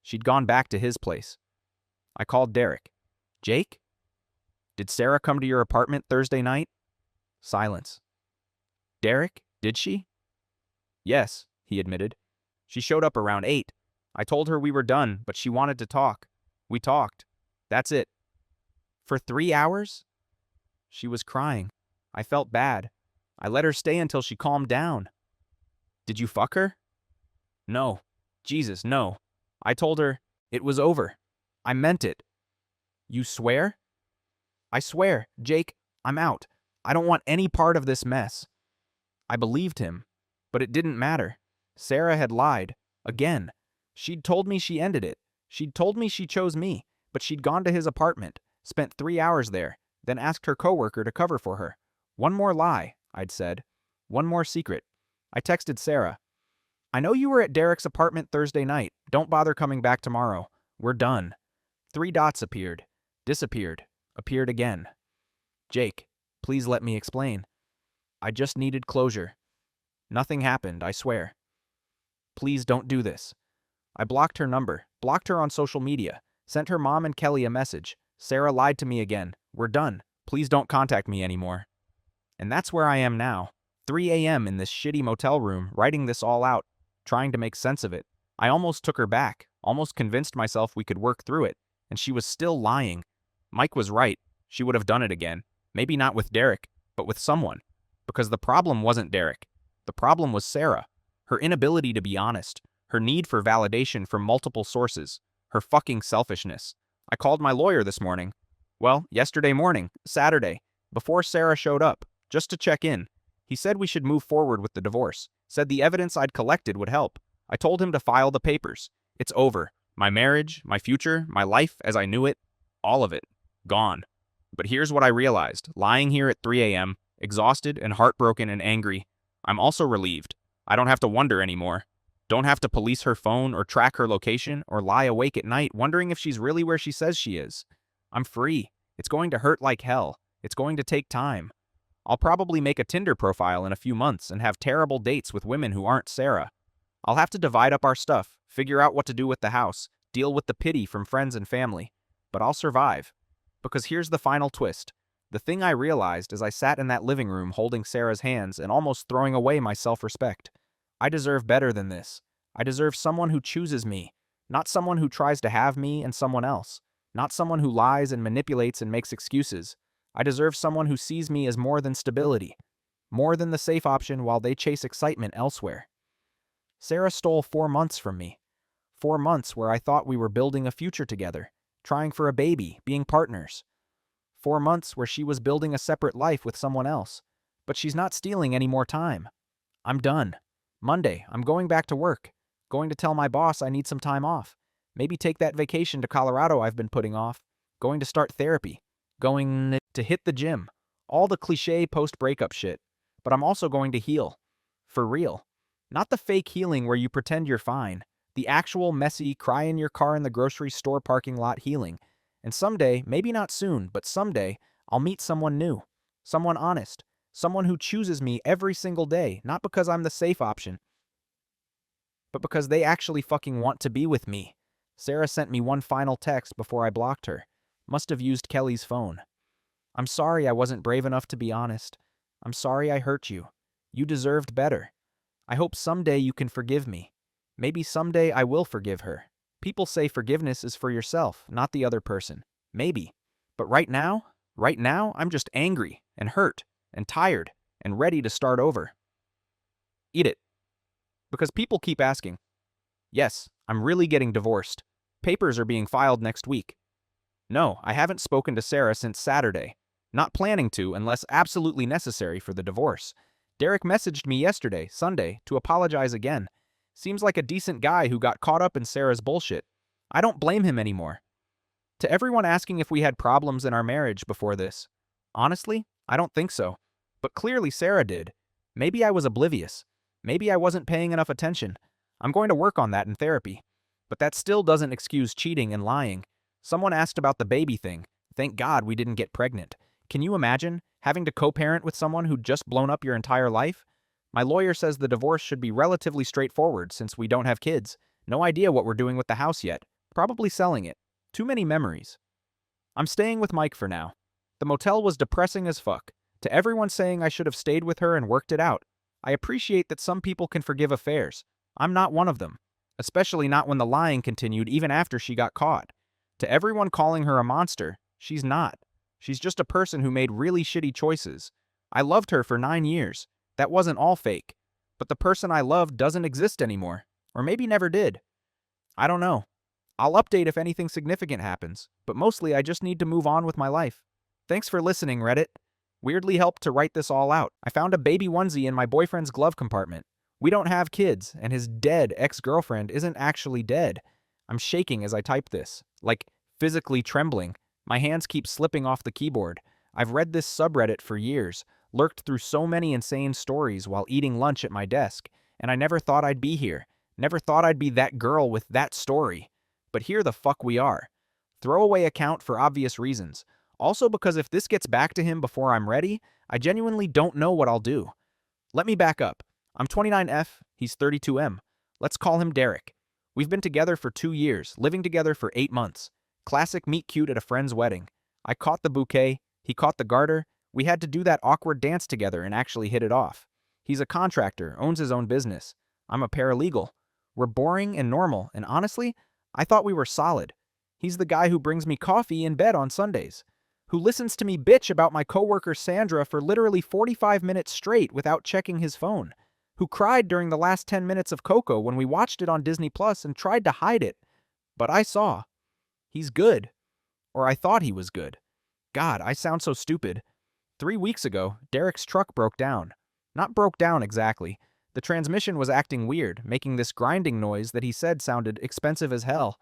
Speaker 1: She'd gone back to his place. I called Derek. Jake? Did Sarah come to your apartment Thursday night? Silence. Derek, did she? Yes, he admitted. She showed up around 8. I told her we were done, but she wanted to talk. We talked. That's it. For 3 hours? She was crying. I felt bad. I let her stay until she calmed down. Did you fuck her? No. Jesus, no. I told her it was over. I meant it. You swear? I swear, Jake, I'm out. I don't want any part of this mess. I believed him, but it didn't matter. Sarah had lied. Again. She'd told me she ended it. She'd told me she chose me, but she'd gone to his apartment, spent 3 hours there, then asked her coworker to cover for her. One more lie, I'd said. One more secret. I texted Sarah. I know you were at Derek's apartment Thursday night. Don't bother coming back tomorrow. We're done. 3 dots appeared. Disappeared. Appeared again. Jake, please let me explain. I just needed closure. Nothing happened, I swear. Please don't do this. I blocked her number, blocked her on social media, sent her mom and Kelly a message. Sarah lied to me again. We're done. Please don't contact me anymore. And that's where I am now. 3 a.m. in this shitty motel room, writing this all out, trying to make sense of it. I almost took her back, almost convinced myself we could work through it, and she was still lying. Mike was right. She would have done it again. Maybe not with Derek, but with someone. Because the problem wasn't Derek. The problem was Sarah. Her inability to be honest. Her need for validation from multiple sources. Her fucking selfishness. I called my lawyer this morning. Well, yesterday morning, Saturday, before Sarah showed up, just to check in. He said we should move forward with the divorce. Said the evidence I'd collected would help. I told him to file the papers. It's over. My marriage, my future, my life as I knew it, all of it, gone. But here's what I realized, lying here at 3 a.m., exhausted and heartbroken and angry. I'm also relieved. I don't have to wonder anymore. Don't have to police her phone or track her location or lie awake at night wondering if she's really where she says she is. I'm free. It's going to hurt like hell. It's going to take time. I'll probably make a Tinder profile in a few months and have terrible dates with women who aren't Sarah. I'll have to divide up our stuff, figure out what to do with the house, deal with the pity from friends and family. But I'll survive. Because here's the final twist. The thing I realized as I sat in that living room holding Sarah's hands and almost throwing away my self-respect. I deserve better than this. I deserve someone who chooses me, not someone who tries to have me and someone else, not someone who lies and manipulates and makes excuses. I deserve someone who sees me as more than stability, more than the safe option while they chase excitement elsewhere. Sarah stole 4 months from me. 4 months where I thought we were building a future together, trying for a baby, being partners. 4 months where she was building a separate life with someone else. But she's not stealing any more time. I'm done. Monday, I'm going back to work. Going to tell my boss I need some time off. Maybe take that vacation to Colorado I've been putting off. Going to start therapy. Going to hit the gym. All the cliche post-breakup shit. But I'm also going to heal. For real. Not the fake healing where you pretend you're fine. The actual messy, cry in your car in the grocery store parking lot healing. And someday, maybe not soon, but someday, I'll meet someone new. Someone honest. Someone who chooses me every single day, not because I'm the safe option, but because they actually fucking want to be with me. Sarah sent me one final text before I blocked her. Must have used Kelly's phone. I'm sorry I wasn't brave enough to be honest. I'm sorry I hurt you. You deserved better. I hope someday you can forgive me. Maybe someday I will forgive her. People say forgiveness is for yourself, not the other person. Maybe. But right now, I'm just angry and hurt and tired and ready to start over. Eat it. Because people keep asking. Yes, I'm really getting divorced. Papers are being filed next week. No, I haven't spoken to Sarah since Saturday. Not planning to unless absolutely necessary for the divorce. Derek messaged me yesterday, Sunday, to apologize again. Seems like a decent guy who got caught up in Sarah's bullshit. I don't blame him anymore. To everyone asking if we had problems in our marriage before this, honestly, I don't think so. But clearly Sarah did. Maybe I was oblivious. Maybe I wasn't paying enough attention. I'm going to work on that in therapy. But that still doesn't excuse cheating and lying. Someone asked about the baby thing. Thank God we didn't get pregnant. Can you imagine having to co-parent with someone who'd just blown up your entire life? My lawyer says the divorce should be relatively straightforward since we don't have kids. No idea what we're doing with the house yet. Probably selling it. Too many memories. I'm staying with Mike for now. The motel was depressing as fuck. To everyone saying I should have stayed with her and worked it out, I appreciate that some people can forgive affairs. I'm not one of them. Especially not when the lying continued even after she got caught. To everyone calling her a monster, she's not. She's just a person who made really shitty choices. I loved her for 9 years. That wasn't all fake. But the person I loved doesn't exist anymore. Or maybe never did. I don't know. I'll update if anything significant happens, but mostly I just need to move on with my life. Thanks for listening, Reddit. Weirdly helped to write this all out. I found a baby onesie in my boyfriend's glove compartment. We don't have kids, and his dead ex-girlfriend isn't actually dead. I'm shaking as I type this, like physically trembling. My hands keep slipping off the keyboard. I've read this subreddit for years, lurked through so many insane stories while eating lunch at my desk, and I never thought I'd be here. Never thought I'd be that girl with that story. But here the fuck we are. Throwaway account for obvious reasons. Also because if this gets back to him before I'm ready, I genuinely don't know what I'll do. Let me back up. I'm 29F, he's 32M. Let's call him Derek. We've been together for 2 years, living together for 8 months. Classic meet cute at a friend's wedding. I caught the bouquet, he caught the garter. We had to do that awkward dance together and actually hit it off. He's a contractor, owns his own business. I'm a paralegal. We're boring and normal, and honestly, I thought we were solid. He's the guy who brings me coffee in bed on Sundays, who listens to me bitch about my coworker Sandra for literally 45 minutes straight without checking his phone, who cried during the last 10 minutes of Coco when we watched it on Disney Plus and tried to hide it. But I saw. He's good. Or I thought he was good. God, I sound so stupid. 3 weeks ago, Derek's truck broke down. Not broke down exactly. The transmission was acting weird, making this grinding noise that he said sounded expensive as hell.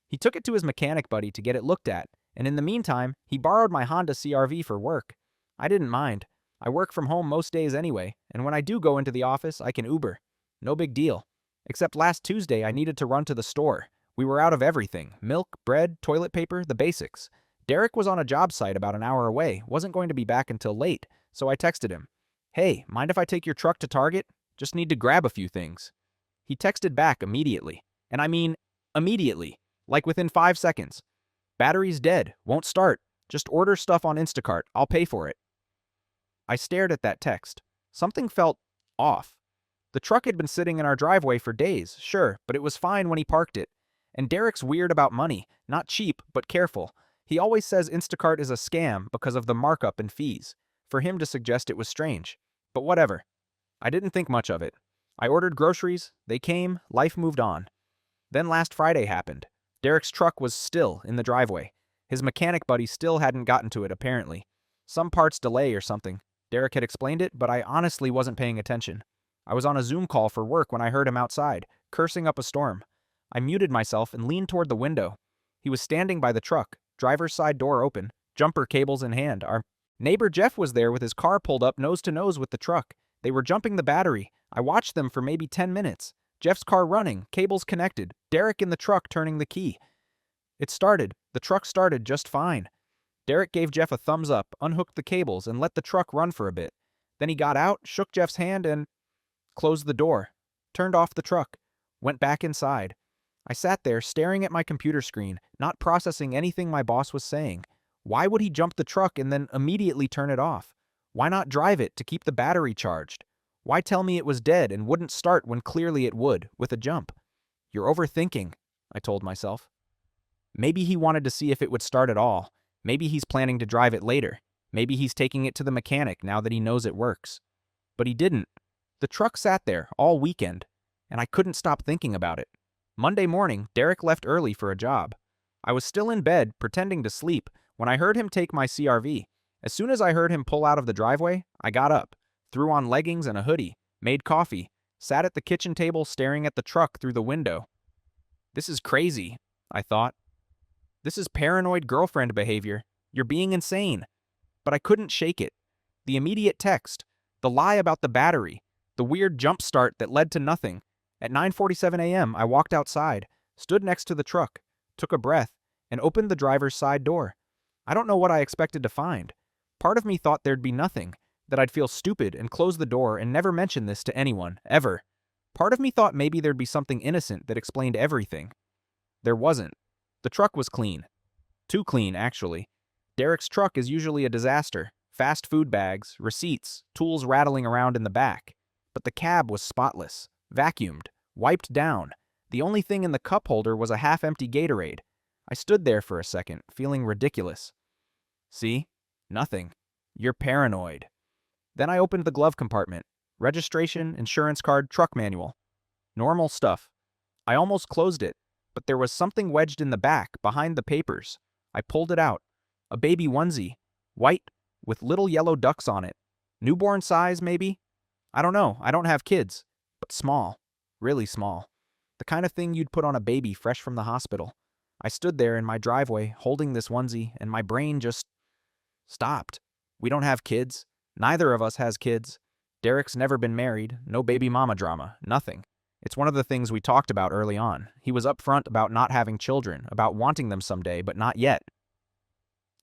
Speaker 1: He took it to his mechanic buddy to get it looked at, and in the meantime, he borrowed my Honda CR-V for work. I didn't mind. I work from home most days anyway, and when I do go into the office, I can Uber. No big deal. Except last Tuesday, I needed to run to the store. We were out of everything. Milk, bread, toilet paper, the basics. Derek was on a job site about an hour away, wasn't going to be back until late, so I texted him. Hey, mind if I take your truck to Target? Just need to grab a few things. He texted back immediately. And I mean, immediately. Like within 5 seconds. Battery's dead. Won't start. Just order stuff on Instacart. I'll pay for it. I stared at that text. Something felt off. The truck had been sitting in our driveway for days, sure, but it was fine when he parked it. And Derek's weird about money. Not cheap, but careful. He always says Instacart is a scam because of the markup and fees. For him to suggest it was strange. But whatever. I didn't think much of it. I ordered groceries, they came, life moved on. Then last Friday happened. Derek's truck was still in the driveway. His mechanic buddy still hadn't gotten to it, apparently. Some parts delay or something. Derek had explained it, but I honestly wasn't paying attention. I was on a Zoom call for work when I heard him outside, cursing up a storm. I muted myself and leaned toward the window. He was standing by the truck, driver's side door open, jumper cables in hand. Our neighbor Jeff was there with his car pulled up nose to nose with the truck. They were jumping the battery. I watched them for maybe 10 minutes. Jeff's car running, cables connected, Derek in the truck turning the key. It started. The truck started just fine. Derek gave Jeff a thumbs up, unhooked the cables, and let the truck run for a bit. Then he got out, shook Jeff's hand, and closed the door, turned off the truck, went back inside. I sat there staring at my computer screen, not processing anything my boss was saying. Why would he jump the truck and then immediately turn it off? Why not drive it to keep the battery charged? Why tell me it was dead and wouldn't start when clearly it would, with a jump? You're overthinking, I told myself. Maybe he wanted to see if it would start at all. Maybe he's planning to drive it later. Maybe he's taking it to the mechanic now that he knows it works. But he didn't. The truck sat there all weekend, and I couldn't stop thinking about it. Monday morning, Derek left early for a job. I was still in bed, pretending to sleep, when I heard him take my CRV. As soon as I heard him pull out of the driveway, I got up, threw on leggings and a hoodie, made coffee, sat at the kitchen table staring at the truck through the window. This is crazy, I thought. This is paranoid girlfriend behavior. You're being insane. But I couldn't shake it. The immediate text, the lie about the battery, the weird jump start that led to nothing. At 9:47 a.m., I walked outside, stood next to the truck, took a breath, and opened the driver's side door. I don't know what I expected to find. Part of me thought there'd be nothing, that I'd feel stupid and close the door and never mention this to anyone, ever. Part of me thought maybe there'd be something innocent that explained everything. There wasn't. The truck was clean. Too clean, actually. Derek's truck is usually a disaster. Fast food bags, receipts, tools rattling around in the back. But the cab was spotless, vacuumed, wiped down. The only thing in the cup holder was a half-empty Gatorade. I stood there for a second, feeling ridiculous. See? Nothing. You're paranoid. Then I opened the glove compartment. Registration, insurance card, truck manual. Normal stuff. I almost closed it, but there was something wedged in the back, behind the papers. I pulled it out. A baby onesie. White, with little yellow ducks on it. Newborn size, maybe? I don't know. I don't have kids. But small. Really small. The kind of thing you'd put on a baby fresh from the hospital. I stood there in my driveway, holding this onesie, and my brain just stopped. We don't have kids. Neither of us has kids. Derek's never been married. No baby mama drama. Nothing. It's one of the things we talked about early on. He was upfront about not having children, about wanting them someday, but not yet.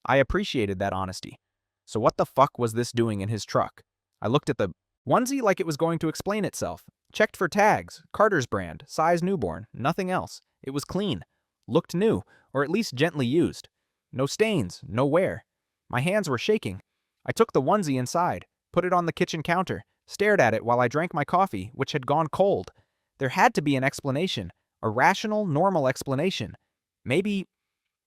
Speaker 1: I appreciated that honesty. So what the fuck was this doing in his truck? I looked at the onesie like it was going to explain itself. Checked for tags, Carter's brand, size newborn, nothing else. It was clean. Looked new, or at least gently used. No stains, no wear. My hands were shaking. I took the onesie inside, put it on the kitchen counter, stared at it while I drank my coffee, which had gone cold. There had to be an explanation, a rational, normal explanation. Maybe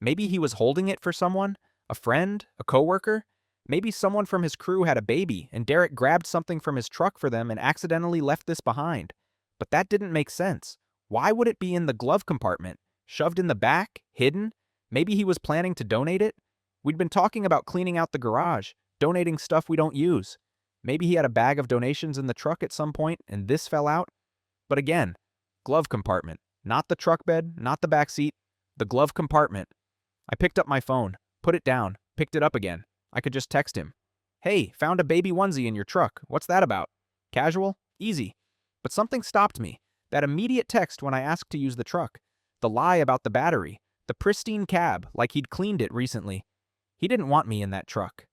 Speaker 1: he was holding it for someone, a friend, a coworker. Maybe someone from his crew had a baby and Derek grabbed something from his truck for them and accidentally left this behind. But that didn't make sense. Why would it be in the glove compartment? Shoved in the back? Hidden? Maybe he was planning to donate it? We'd been talking about cleaning out the garage, donating stuff we don't use. Maybe he had a bag of donations in the truck at some point and this fell out? But again, glove compartment. Not the truck bed, not the back seat, the glove compartment. I picked up my phone, put it down, picked it up again. I could just text him. Hey, found a baby onesie in your truck. What's that about? Casual? Easy. But something stopped me. That immediate text when I asked to use the truck. The lie about the battery. The pristine cab, like he'd cleaned it recently. He didn't want me in that truck.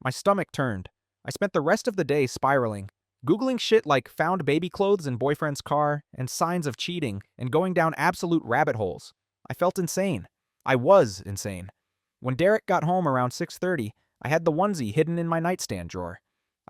Speaker 1: My stomach turned. I spent the rest of the day spiraling, Googling shit like found baby clothes in boyfriend's car and signs of cheating and going down absolute rabbit holes. I felt insane. I was insane. When Derek got home around 6:30, I had the onesie hidden in my nightstand drawer.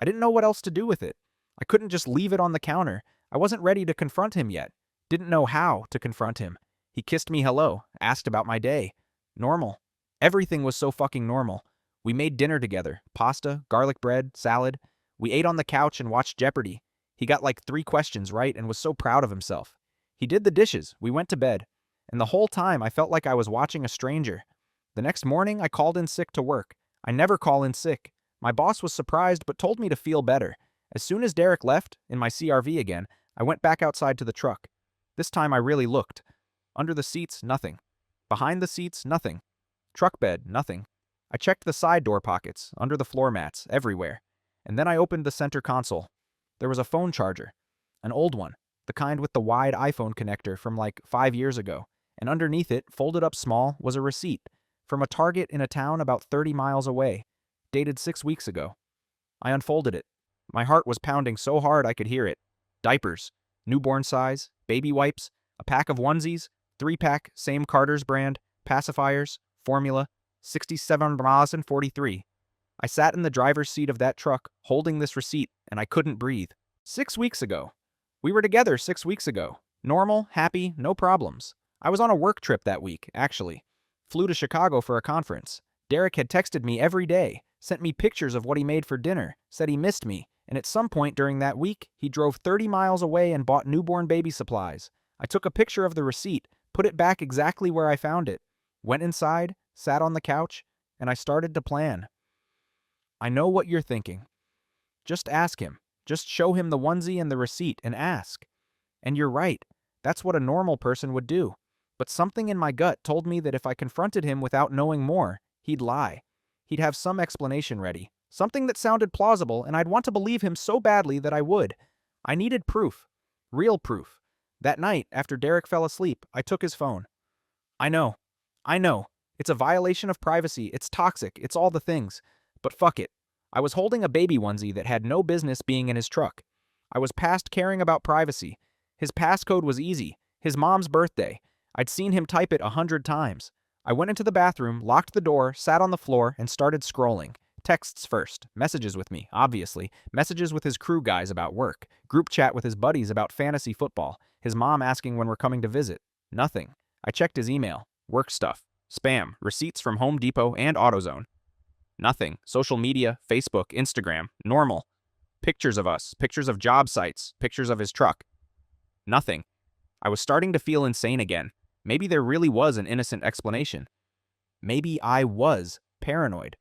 Speaker 1: I didn't know what else to do with it. I couldn't just leave it on the counter. I wasn't ready to confront him yet. Didn't know how to confront him. He kissed me hello, asked about my day. Normal. Everything was so fucking normal. We made dinner together. Pasta, garlic bread, salad. We ate on the couch and watched Jeopardy. He got like 3 questions right and was so proud of himself. He did the dishes. We went to bed. And the whole time I felt like I was watching a stranger. The next morning I called in sick to work. I never call in sick. My boss was surprised but told me to feel better. As soon as Derek left, in my CRV again, I went back outside to the truck. This time I really looked. Under the seats, nothing. Behind the seats, nothing. Truck bed, nothing. I checked the side door pockets, under the floor mats, everywhere. And then I opened the center console. There was a phone charger. An old one. The kind with the wide iPhone connector from like 5 years ago. And underneath it, folded up small, was a receipt. From a Target in a town about 30 miles away. Dated 6 weeks ago. I unfolded it. My heart was pounding so hard I could hear it. Diapers, newborn size, baby wipes, a pack of onesies, 3-pack, same Carter's brand, pacifiers, formula, 67 bras and 43. I sat in the driver's seat of that truck, holding this receipt, and I couldn't breathe. 6 weeks ago. We were together 6 weeks ago. Normal, happy, no problems. I was on a work trip that week, actually. Flew to Chicago for a conference. Derek had texted me every day, sent me pictures of what he made for dinner, said he missed me, and at some point during that week, he drove 30 miles away and bought newborn baby supplies. I took a picture of the receipt, put it back exactly where I found it, went inside, sat on the couch, and I started to plan. I know what you're thinking. Just ask him. Just show him the onesie and the receipt and ask. And you're right. That's what a normal person would do. But something in my gut told me that if I confronted him without knowing more, he'd lie. He'd have some explanation ready. Something that sounded plausible, and I'd want to believe him so badly that I would. I needed proof. Real proof. That night, after Derek fell asleep, I took his phone. I know. It's a violation of privacy, it's toxic, it's all the things. But fuck it. I was holding a baby onesie that had no business being in his truck. I was past caring about privacy. His passcode was easy. His mom's birthday. I'd seen him type it 100 times. I went into the bathroom, locked the door, sat on the floor, and started scrolling. Texts first. Messages with me, obviously. Messages with his crew guys about work. Group chat with his buddies about fantasy football. His mom asking when we're coming to visit. Nothing. I checked his email. Work stuff. Spam. Receipts from Home Depot and AutoZone. Nothing. Social media, Facebook, Instagram. Normal. Pictures of us. Pictures of job sites. Pictures of his truck. Nothing. I was starting to feel insane again. Maybe there really was an innocent explanation. Maybe I was paranoid.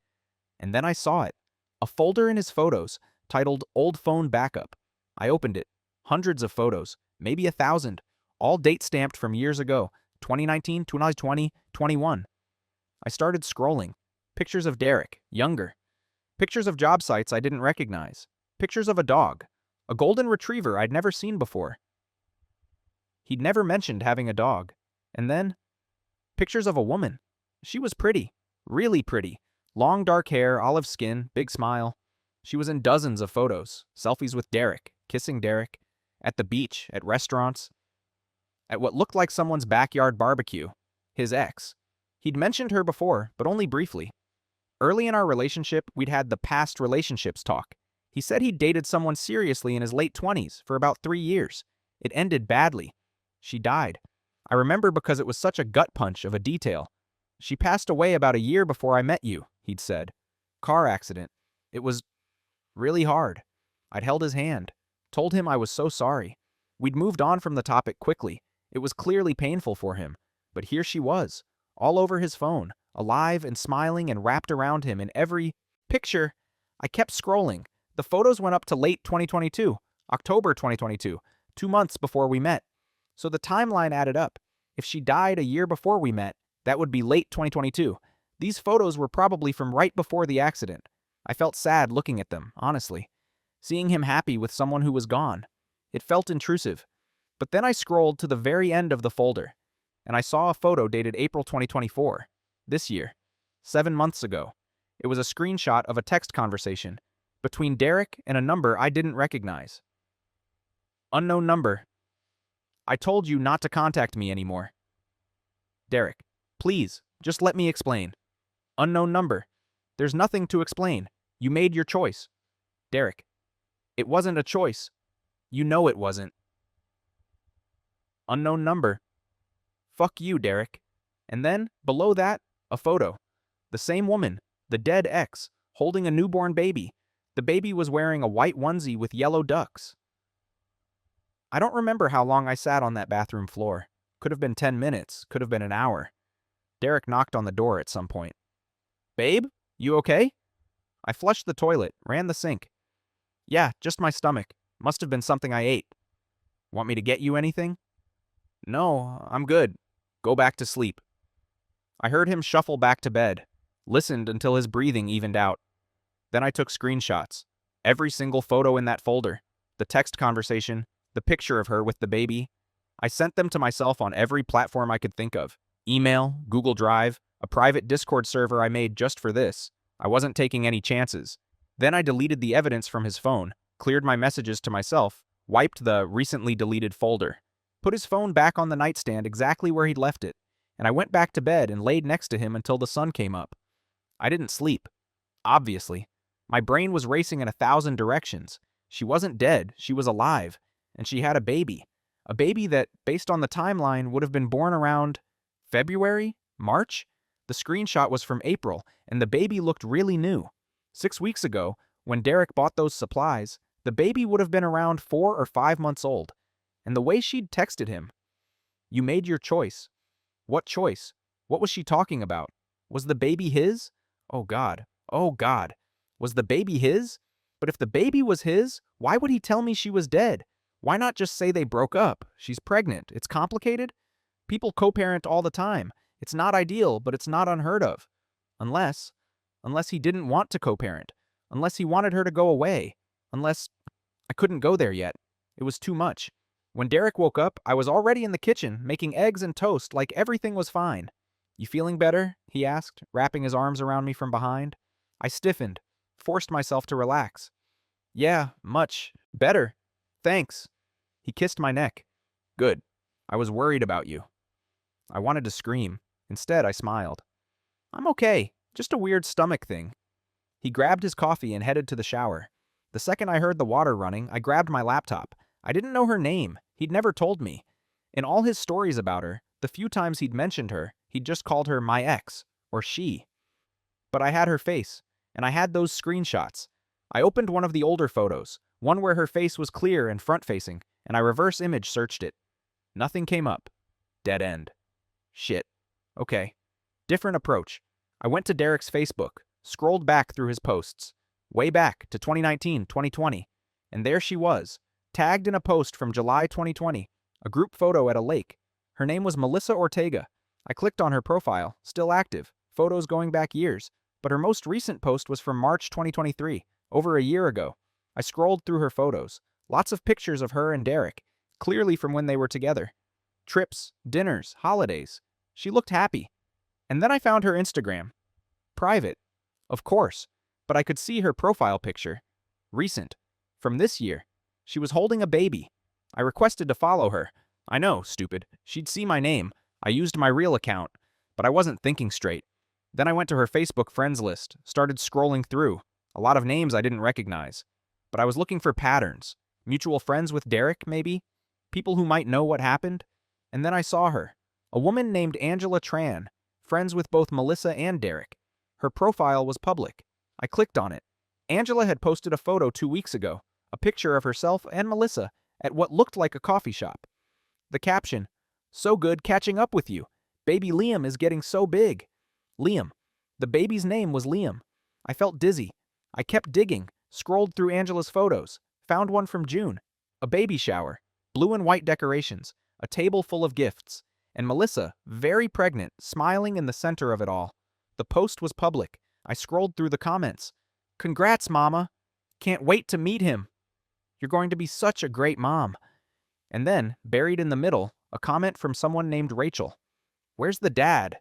Speaker 1: And then I saw it. A folder in his photos, titled Old Phone Backup. I opened it. Hundreds of photos. Maybe 1,000. All date stamped from years ago. 2019, 2020, 21. I started scrolling. Pictures of Derek, younger. Pictures of job sites I didn't recognize. Pictures of a dog. A golden retriever I'd never seen before. He'd never mentioned having a dog. And then, pictures of a woman. She was pretty. Really pretty. Long dark hair, olive skin, big smile. She was in dozens of photos. Selfies with Derek, kissing Derek. At the beach, at restaurants. At what looked like someone's backyard barbecue. His ex. He'd mentioned her before, but only briefly. Early in our relationship, we'd had the past relationships talk. He said he'd dated someone seriously in his late 20s for about 3 years. It ended badly. She died. I remember because it was such a gut punch of a detail. She passed away about a year before I met you, he'd said. Car accident. It was really hard. I'd held his hand, told him I was so sorry. We'd moved on from the topic quickly. It was clearly painful for him. But here she was, all over his phone, alive and smiling and wrapped around him in every picture. I kept scrolling. The photos went up to late 2022, October 2022, 2 months before we met. So the timeline added up. If she died a year before we met, that would be late 2022. These photos were probably from right before the accident. I felt sad looking at them, honestly. Seeing him happy with someone who was gone. It felt intrusive. But then I scrolled to the very end of the folder, and I saw a photo dated April 2024, this year, 7 months ago. It was a screenshot of a text conversation between Derek and a number I didn't recognize. Unknown number. I told you not to contact me anymore. Derek, please, just let me explain. Unknown number. There's nothing to explain. You made your choice. Derek, it wasn't a choice. You know it wasn't. Unknown number. Fuck you, Derek. And then, below that, a photo. The same woman, the dead ex, holding a newborn baby. The baby was wearing a white onesie with yellow ducks. I don't remember how long I sat on that bathroom floor. Could have been 10 minutes, could have been an hour. Derek knocked on the door at some point. Babe, you okay? I flushed the toilet, ran the sink. Yeah, just my stomach. Must have been something I ate. Want me to get you anything? No, I'm good. Go back to sleep. I heard him shuffle back to bed, listened until his breathing evened out. Then I took screenshots. Every single photo in that folder. The text conversation, the picture of her with the baby. I sent them to myself on every platform I could think of. Email, Google Drive, a private Discord server I made just for this. I wasn't taking any chances. Then I deleted the evidence from his phone, cleared my messages to myself, wiped the recently deleted folder, put his phone back on the nightstand exactly where he'd left it, and I went back to bed and laid next to him until the sun came up. I didn't sleep. Obviously. My brain was racing in 1,000 directions. She wasn't dead, she was alive, and she had a baby. A baby that, based on the timeline, would have been born around February? March? The screenshot was from April, and the baby looked really new. 6 weeks ago, when Derek bought those supplies, the baby would have been around 4 or 5 months old. And the way she'd texted him, "You made your choice." What choice? What was she talking about? Was the baby his? Oh God. Oh God. Was the baby his? But if the baby was his, why would he tell me she was dead? Why not just say they broke up? She's pregnant. It's complicated? People co-parent all the time. It's not ideal, but it's not unheard of. Unless he didn't want to co-parent. Unless he wanted her to go away. Unless I couldn't go there yet. It was too much. When Derek woke up, I was already in the kitchen, making eggs and toast like everything was fine. "You feeling better?" he asked, wrapping his arms around me from behind. I stiffened, forced myself to relax. "Yeah, much better. Thanks." He kissed my neck. "Good. I was worried about you." I wanted to scream. Instead, I smiled. "I'm okay. Just a weird stomach thing." He grabbed his coffee and headed to the shower. The second I heard the water running, I grabbed my laptop. I didn't know her name. He'd never told me. In all his stories about her, the few times he'd mentioned her, he'd just called her my ex, or she. But I had her face, and I had those screenshots. I opened one of the older photos, one where her face was clear and front-facing, and I reverse image searched it. Nothing came up. Dead end. Shit. Okay. Different approach. I went to Derek's Facebook, scrolled back through his posts, way back to 2019, 2020, and there she was, tagged in a post from July 2020, a group photo at a lake. Her name was Melissa Ortega. I clicked on her profile, still active, photos going back years, but her most recent post was from March 2023, over a year ago. I scrolled through her photos, lots of pictures of her and Derek, clearly from when they were together. Trips, dinners, holidays. She looked happy. And then I found her Instagram. Private. Of course, but I could see her profile picture. Recent. From this year. She was holding a baby. I requested to follow her. I know, stupid. She'd see my name. I used my real account, but I wasn't thinking straight. Then I went to her Facebook friends list, started scrolling through. A lot of names I didn't recognize. But I was looking for patterns. Mutual friends with Derek, maybe? People who might know what happened? And then I saw her. A woman named Angela Tran, friends with both Melissa and Derek. Her profile was public. I clicked on it. Angela had posted a photo 2 weeks ago, a picture of herself and Melissa at what looked like a coffee shop. The caption, "So good catching up with you. Baby Liam is getting so big." Liam. The baby's name was Liam. I felt dizzy. I kept digging, scrolled through Angela's photos, found one from June. A baby shower, blue and white decorations, a table full of gifts, and Melissa, very pregnant, smiling in the center of it all. The post was public. I scrolled through the comments. "Congrats, Mama. Can't wait to meet him. You're going to be such a great mom." And then, buried in the middle, a comment from someone named Rachel. "Where's the dad?"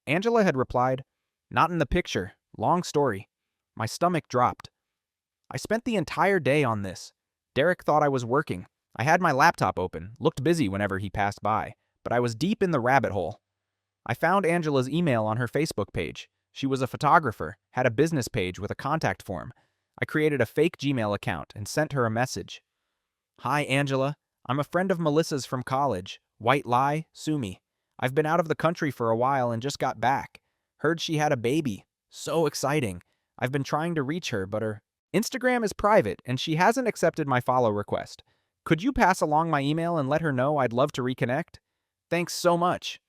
Speaker 1: Angela had replied, "Not in the picture. Long story." My stomach dropped. I spent the entire day on this. Derek thought I was working. I had my laptop open, looked busy whenever he passed by, but I was deep in the rabbit hole. I found Angela's email on her Facebook page. She was a photographer, had a business page with a contact form. I created a fake Gmail account and sent her a message. "Hi, Angela. I'm a friend of Melissa's from college. White lie, sue me. I've been out of the country for a while and just got back. Heard she had a baby. So exciting. I've been trying to reach her, but her Instagram is private and she hasn't accepted my follow request. Could you pass along my email and let her know I'd love to reconnect? Thanks so much."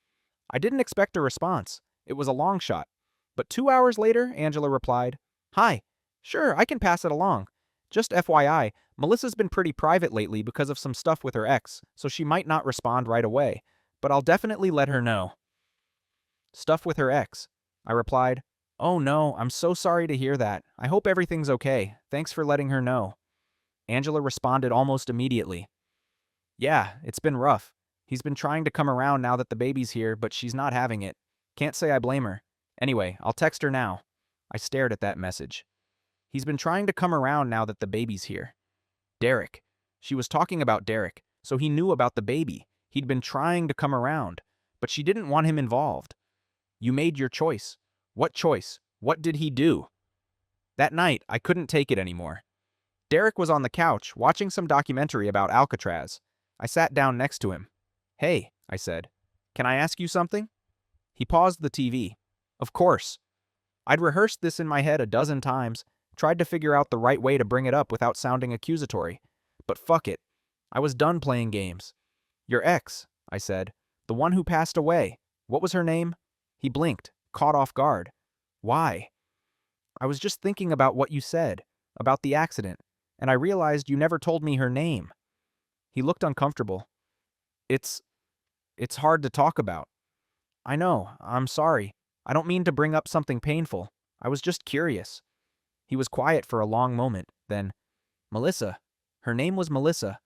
Speaker 1: I didn't expect a response. It was a long shot. But 2 hours later, Angela replied, "Hi. Sure, I can pass it along. Just FYI, Melissa's been pretty private lately because of some stuff with her ex, so she might not respond right away, but I'll definitely let her know." Stuff with her ex. I replied, "Oh no, I'm so sorry to hear that. I hope everything's okay. Thanks for letting her know." Angela responded almost immediately. "Yeah, it's been rough. He's been trying to come around now that the baby's here, but she's not having it. Can't say I blame her. Anyway, I'll text her now." I stared at that message. He's been trying to come around now that the baby's here. Derek. She was talking about Derek, so he knew about the baby. He'd been trying to come around, but she didn't want him involved. You made your choice. What choice? What did he do? That night, I couldn't take it anymore. Derek was on the couch, watching some documentary about Alcatraz. I sat down next to him. Hey, I said, can I ask you something? He paused the TV. Of course. I'd rehearsed this in my head a dozen times, tried to figure out the right way to bring it up without sounding accusatory. But fuck it. I was done playing games. Your ex, I said. The one who passed away. What was her name? He blinked, caught off guard. Why? I was just thinking about what you said, about the accident, and I realized you never told me her name. He looked uncomfortable. It's hard to talk about. I know, I'm sorry. I don't mean to bring up something painful. I was just curious. He was quiet for a long moment, then, Melissa. Her name was Melissa.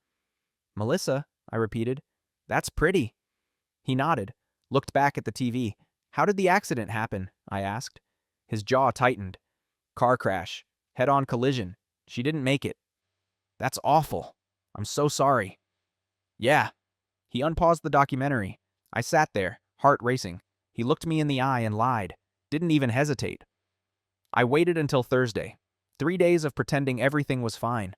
Speaker 1: Melissa, I repeated. That's pretty. He nodded, looked back at the TV. How did the accident happen? I asked. His jaw tightened. Car crash. Head-on collision. She didn't make it. That's awful. I'm so sorry. Yeah. He unpaused the documentary. I sat there, heart racing. He looked me in the eye and lied. Didn't even hesitate. I waited until Thursday. 3 days of pretending everything was fine.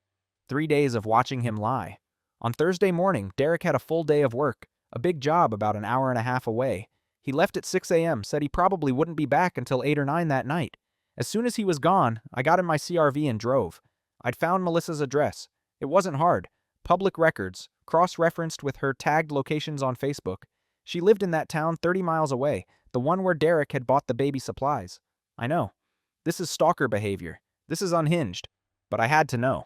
Speaker 1: 3 days of watching him lie. On Thursday morning, Derek had a full day of work, a big job about an hour and a half away. He left at 6 a.m., said he probably wouldn't be back until 8 or 9 that night. As soon as he was gone, I got in my CRV and drove. I'd found Melissa's address. It wasn't hard. Public records, cross-referenced with her tagged locations on Facebook. She lived in that town 30 miles away, the one where Derek had bought the baby supplies. I know. This is stalker behavior. This is unhinged. But I had to know.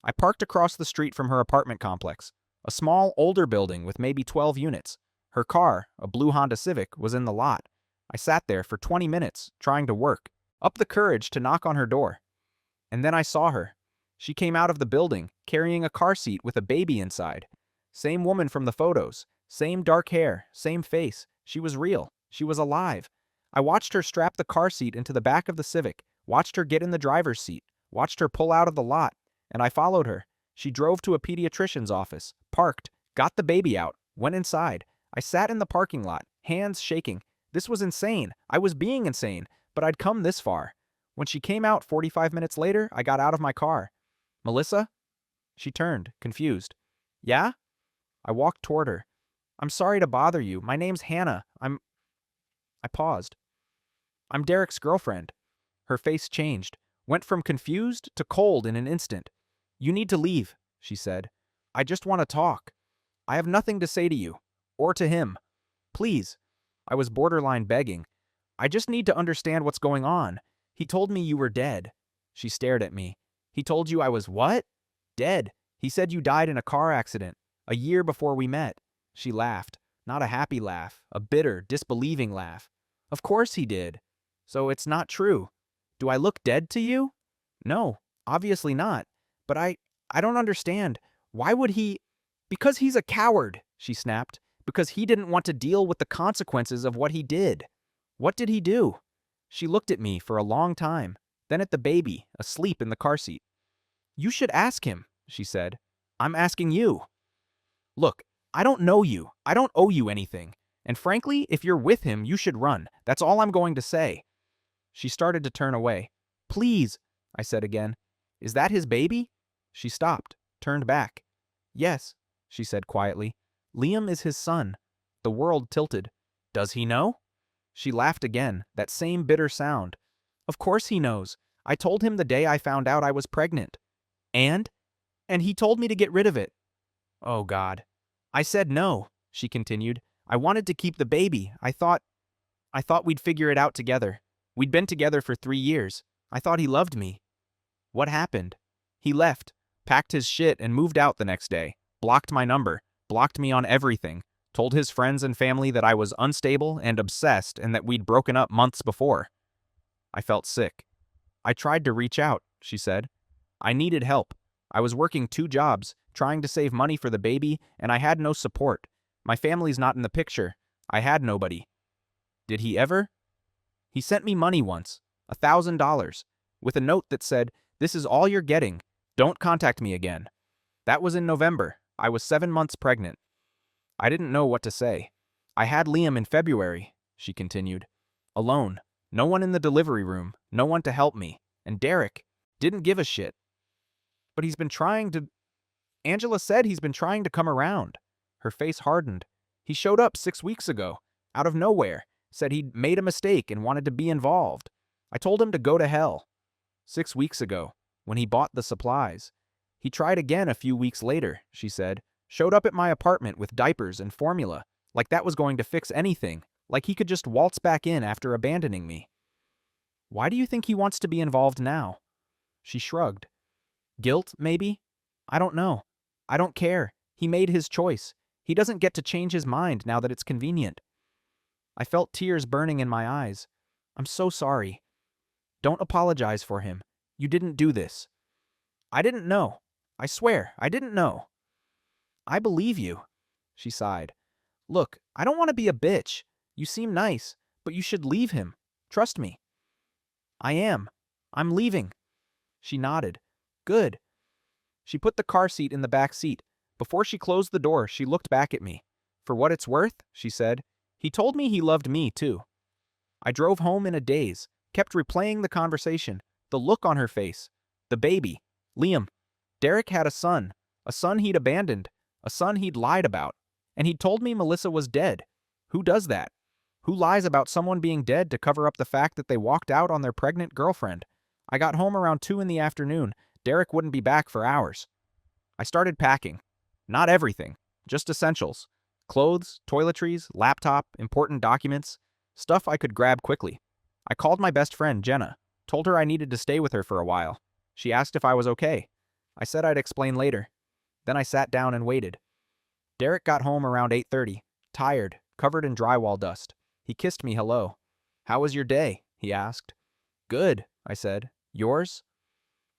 Speaker 1: I parked across the street from her apartment complex, a small, older building with maybe 12 units. Her car, a blue Honda Civic, was in the lot. I sat there for 20 minutes, trying to work, up the courage to knock on her door. And then I saw her. She came out of the building, carrying a car seat with a baby inside. Same woman from the photos, same dark hair, same face. She was real. She was alive. I watched her strap the car seat into the back of the Civic, watched her get in the driver's seat, watched her pull out of the lot, and I followed her. She drove to a pediatrician's office, parked, got the baby out, went inside. I sat in the parking lot, hands shaking. This was insane. I was being insane, but I'd come this far. When she came out 45 minutes later, I got out of my car. Melissa? She turned, confused. Yeah? I walked toward her. I'm sorry to bother you. My name's Hannah. I paused. I'm Derek's girlfriend. Her face changed, went from confused to cold in an instant. You need to leave, she said. I just want to talk. I have nothing to say to you. Or to him. Please. I was borderline begging. I just need to understand what's going on. He told me you were dead. She stared at me. He told you I was what? Dead. He said you died in a car accident, a year before we met. She laughed. Not a happy laugh, a bitter, disbelieving laugh. Of course he did. So it's not true. Do I look dead to you? No, obviously not. But I don't understand. Why would he? Because he's a coward, she snapped. Because he didn't want to deal with the consequences of what he did. What did he do? She looked at me for a long time, then at the baby, asleep in the car seat. You should ask him, she said. I'm asking you. Look, I don't know you. I don't owe you anything. And frankly, if you're with him, you should run. That's all I'm going to say. She started to turn away. Please, I said again. Is that his baby? She stopped, turned back. Yes, she said quietly. Liam is his son. The world tilted. Does he know? She laughed again, that same bitter sound. Of course he knows. I told him the day I found out I was pregnant. And he told me to get rid of it. Oh, God. I said no, she continued. I wanted to keep the baby. I thought we'd figure it out together. We'd been together for 3 years. I thought he loved me. What happened? He left, packed his shit and moved out the next day. Blocked my number. Blocked me on everything. Told his friends and family that I was unstable and obsessed and that we'd broken up months before. I felt sick. I tried to reach out, she said. I needed help. I was working 2 jobs, trying to save money for the baby, and I had no support. My family's not in the picture. I had nobody. Did he ever? He sent me money once, $1,000, with a note that said, "This is all you're getting. Don't contact me again." That was in November. I was 7 months pregnant. I didn't know what to say. I had Liam in February, she continued. Alone. No one in the delivery room. No one to help me. And Derek didn't give a shit. But he's been trying to... Angela said he's been trying to come around. Her face hardened. He showed up 6 weeks ago, out of nowhere, said he'd made a mistake and wanted to be involved. I told him to go to hell. 6 weeks ago, when he bought the supplies. He tried again a few weeks later, she said. Showed up at my apartment with diapers and formula, like that was going to fix anything, like he could just waltz back in after abandoning me. Why do you think he wants to be involved now? She shrugged. Guilt, maybe? I don't know. I don't care. He made his choice. He doesn't get to change his mind now that it's convenient. I felt tears burning in my eyes. I'm so sorry. Don't apologize for him. You didn't do this. I didn't know. I swear, I didn't know. I believe you, she sighed. Look, I don't want to be a bitch. You seem nice, but you should leave him. Trust me. I am. I'm leaving. She nodded. Good. She put the car seat in the back seat. Before she closed the door, she looked back at me. For what it's worth, she said, he told me he loved me too. I drove home in a daze, kept replaying the conversation, the look on her face, the baby, Liam. Derek had a son he'd abandoned, a son he'd lied about, and he'd told me Melissa was dead. Who does that? Who lies about someone being dead to cover up the fact that they walked out on their pregnant girlfriend? I got home around 2 in the afternoon. Derek wouldn't be back for hours. I started packing. Not everything, just essentials. Clothes, toiletries, laptop, important documents, stuff I could grab quickly. I called my best friend, Jenna, told her I needed to stay with her for a while. She asked if I was okay. I said I'd explain later. Then I sat down and waited. Derek got home around 8:30, tired, covered in drywall dust. He kissed me hello. How was your day? He asked. Good, I said. Yours?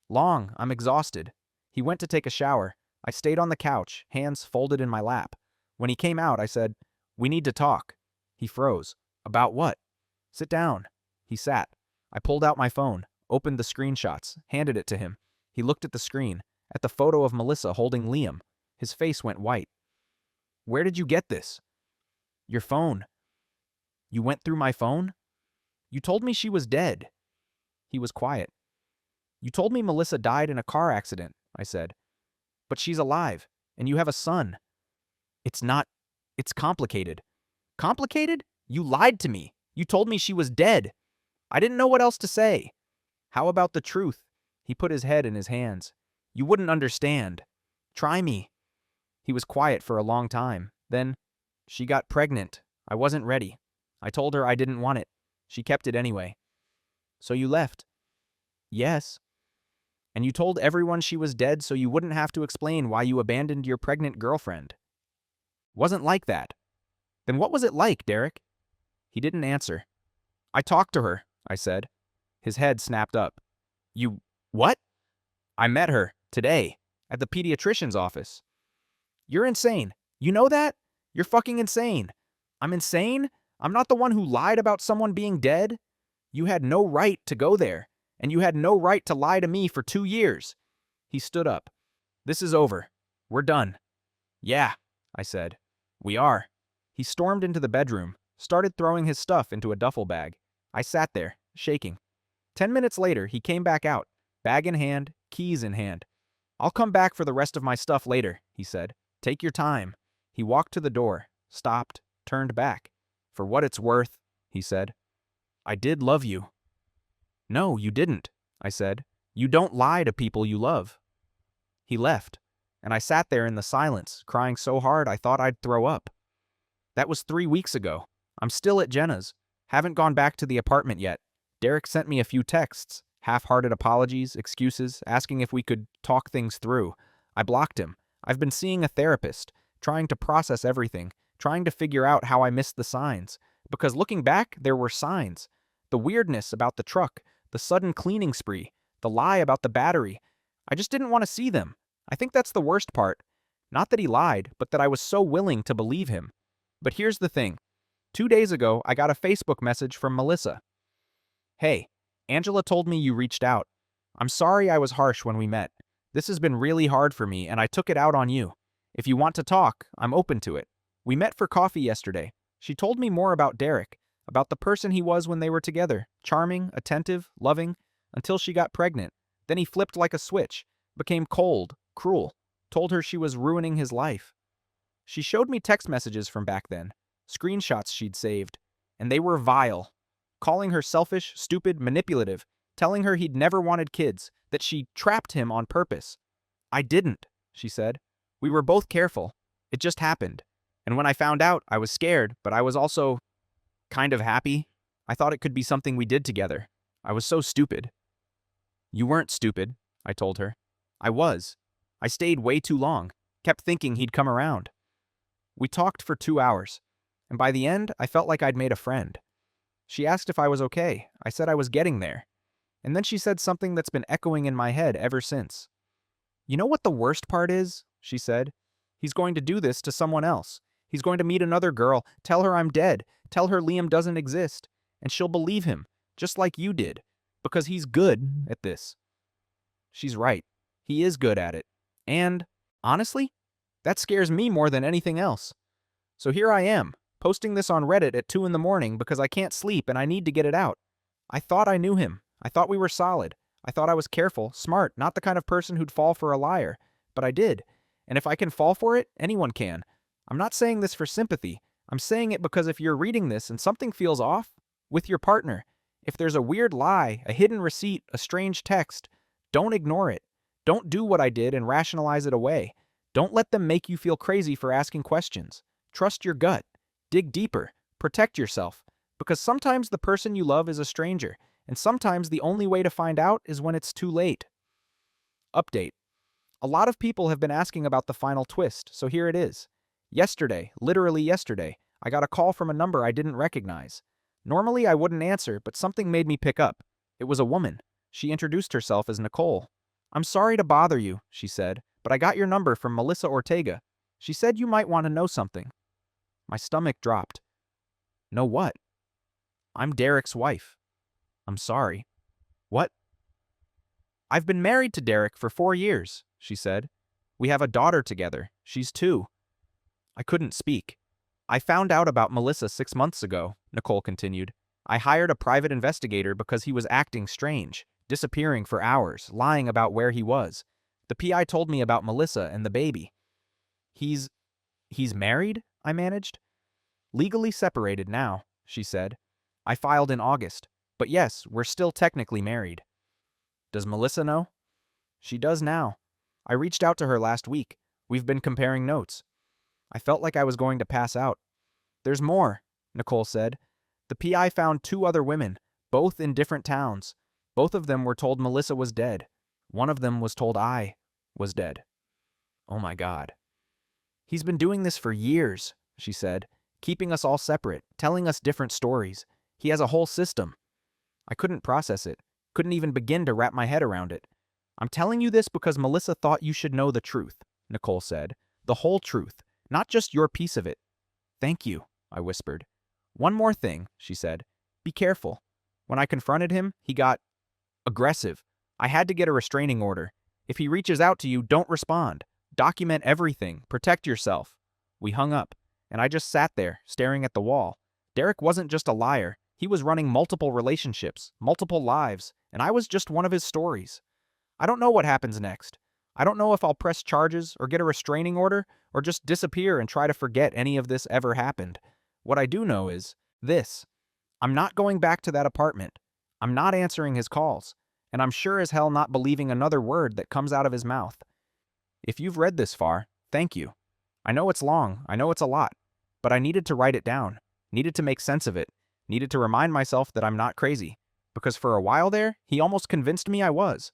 Speaker 1: Long, I'm exhausted. He went to take a shower. I stayed on the couch, hands folded in my lap. When he came out, I said, We need to talk. He froze. About what? Sit down. He sat. I pulled out my phone, opened the screenshots, handed it to him. He looked at the screen, at the photo of Melissa holding Liam. His face went white. Where did you get this? Your phone. You went through my phone? You told me she was dead. He was quiet. You told me Melissa died in a car accident, I said. But she's alive, and you have a son. It's complicated. Complicated? You lied to me. You told me she was dead. I didn't know what else to say. How about the truth? He put his head in his hands. You wouldn't understand. Try me. He was quiet for a long time. Then, she got pregnant. I wasn't ready. I told her I didn't want it. She kept it anyway. So you left? Yes. And you told everyone she was dead so you wouldn't have to explain why you abandoned your pregnant girlfriend. Wasn't like that. Then what was it like, Derek? He didn't answer. I talked to her, I said. His head snapped up. You... what? I met her, today, at the pediatrician's office. You're insane. You know that? You're fucking insane. I'm insane? I'm not the one who lied about someone being dead? You had no right to go there, and you had no right to lie to me for 2 years. He stood up. This is over. We're done. Yeah, I said. We are. He stormed into the bedroom, started throwing his stuff into a duffel bag. I sat there, shaking. 10 minutes later, he came back out, bag in hand, keys in hand. I'll come back for the rest of my stuff later, he said. Take your time. He walked to the door, stopped, turned back. For what it's worth, he said. I did love you. No, you didn't, I said. You don't lie to people you love. He left, and I sat there in the silence, crying so hard I thought I'd throw up. That was 3 weeks ago. I'm still at Jenna's. Haven't gone back to the apartment yet. Derek sent me a few texts, half-hearted apologies, excuses, asking if we could talk things through. I blocked him. I've been seeing a therapist, trying to process everything, trying to figure out how I missed the signs. Because looking back, there were signs. The weirdness about the truck, the sudden cleaning spree, the lie about the battery. I just didn't want to see them. I think that's the worst part. Not that he lied, but that I was so willing to believe him. But here's the thing. 2 days ago, I got a Facebook message from Melissa. Hey, Angela told me you reached out. I'm sorry I was harsh when we met. This has been really hard for me, and I took it out on you. If you want to talk, I'm open to it. We met for coffee yesterday. She told me more about Derek, about the person he was when they were together, charming, attentive, loving, until she got pregnant. Then he flipped like a switch, became cold, cruel, told her she was ruining his life. She showed me text messages from back then, screenshots she'd saved, and they were vile, calling her selfish, stupid, manipulative, telling her he'd never wanted kids, that she trapped him on purpose. I didn't, she said. We were both careful. It just happened. And when I found out, I was scared, but I was also kind of happy. I thought it could be something we did together. I was so stupid. You weren't stupid, I told her. I was. I stayed way too long, kept thinking he'd come around. We talked for 2 hours, and by the end, I felt like I'd made a friend. She asked if I was okay. I said I was getting there. And then she said something that's been echoing in my head ever since. You know what the worst part is? She said. He's going to do this to someone else. He's going to meet another girl, tell her I'm dead, tell her Liam doesn't exist, and she'll believe him, just like you did, because he's good at this. She's right. He is good at it. And, honestly, that scares me more than anything else. So here I am, posting this on Reddit at 2 in the morning because I can't sleep and I need to get it out. I thought I knew him. I thought we were solid. I thought I was careful, smart, not the kind of person who'd fall for a liar. But I did. And if I can fall for it, anyone can. I'm not saying this for sympathy. I'm saying it because if you're reading this and something feels off with your partner, if there's a weird lie, a hidden receipt, a strange text, don't ignore it. Don't do what I did and rationalize it away. Don't let them make you feel crazy for asking questions. Trust your gut. Dig deeper. Protect yourself. Because sometimes the person you love is a stranger, and sometimes the only way to find out is when it's too late. Update. A lot of people have been asking about the final twist, so here it is. Yesterday, literally yesterday, I got a call from a number I didn't recognize. Normally I wouldn't answer, but something made me pick up. It was a woman. She introduced herself as Nicole. I'm sorry to bother you, she said, but I got your number from Melissa Ortega. She said you might want to know something. My stomach dropped. Know what? I'm Derek's wife. I'm sorry. What? I've been married to Derek for 4 years, she said. We have a daughter together. She's 2. I couldn't speak. I found out about Melissa 6 months ago, Nicole continued. I hired a private investigator because he was acting strange, disappearing for hours, lying about where he was. The PI told me about Melissa and the baby. He's married? I managed. Legally separated now, she said. I filed in August. But yes, we're still technically married. Does Melissa know? She does now. I reached out to her last week. We've been comparing notes. I felt like I was going to pass out. There's more, Nicole said. The PI found 2 other women, both in different towns. Both of them were told Melissa was dead. One of them was told I was dead. Oh my God. He's been doing this for years, she said, keeping us all separate, telling us different stories. He has a whole system. I couldn't process it, couldn't even begin to wrap my head around it. I'm telling you this because Melissa thought you should know the truth, Nicole said. The whole truth, not just your piece of it. Thank you, I whispered. One more thing, she said. Be careful. When I confronted him, he got aggressive. I had to get a restraining order. If he reaches out to you, don't respond. Document everything. Protect yourself. We hung up, and I just sat there, staring at the wall. Derek wasn't just a liar. He was running multiple relationships, multiple lives, and I was just one of his stories. I don't know what happens next. I don't know if I'll press charges or get a restraining order or just disappear and try to forget any of this ever happened. What I do know is this. I'm not going back to that apartment. I'm not answering his calls. And I'm sure as hell not believing another word that comes out of his mouth. If you've read this far, thank you. I know it's long. I know it's a lot. But I needed to write it down. Needed to make sense of it. Needed to remind myself that I'm not crazy. Because for a while there, he almost convinced me I was.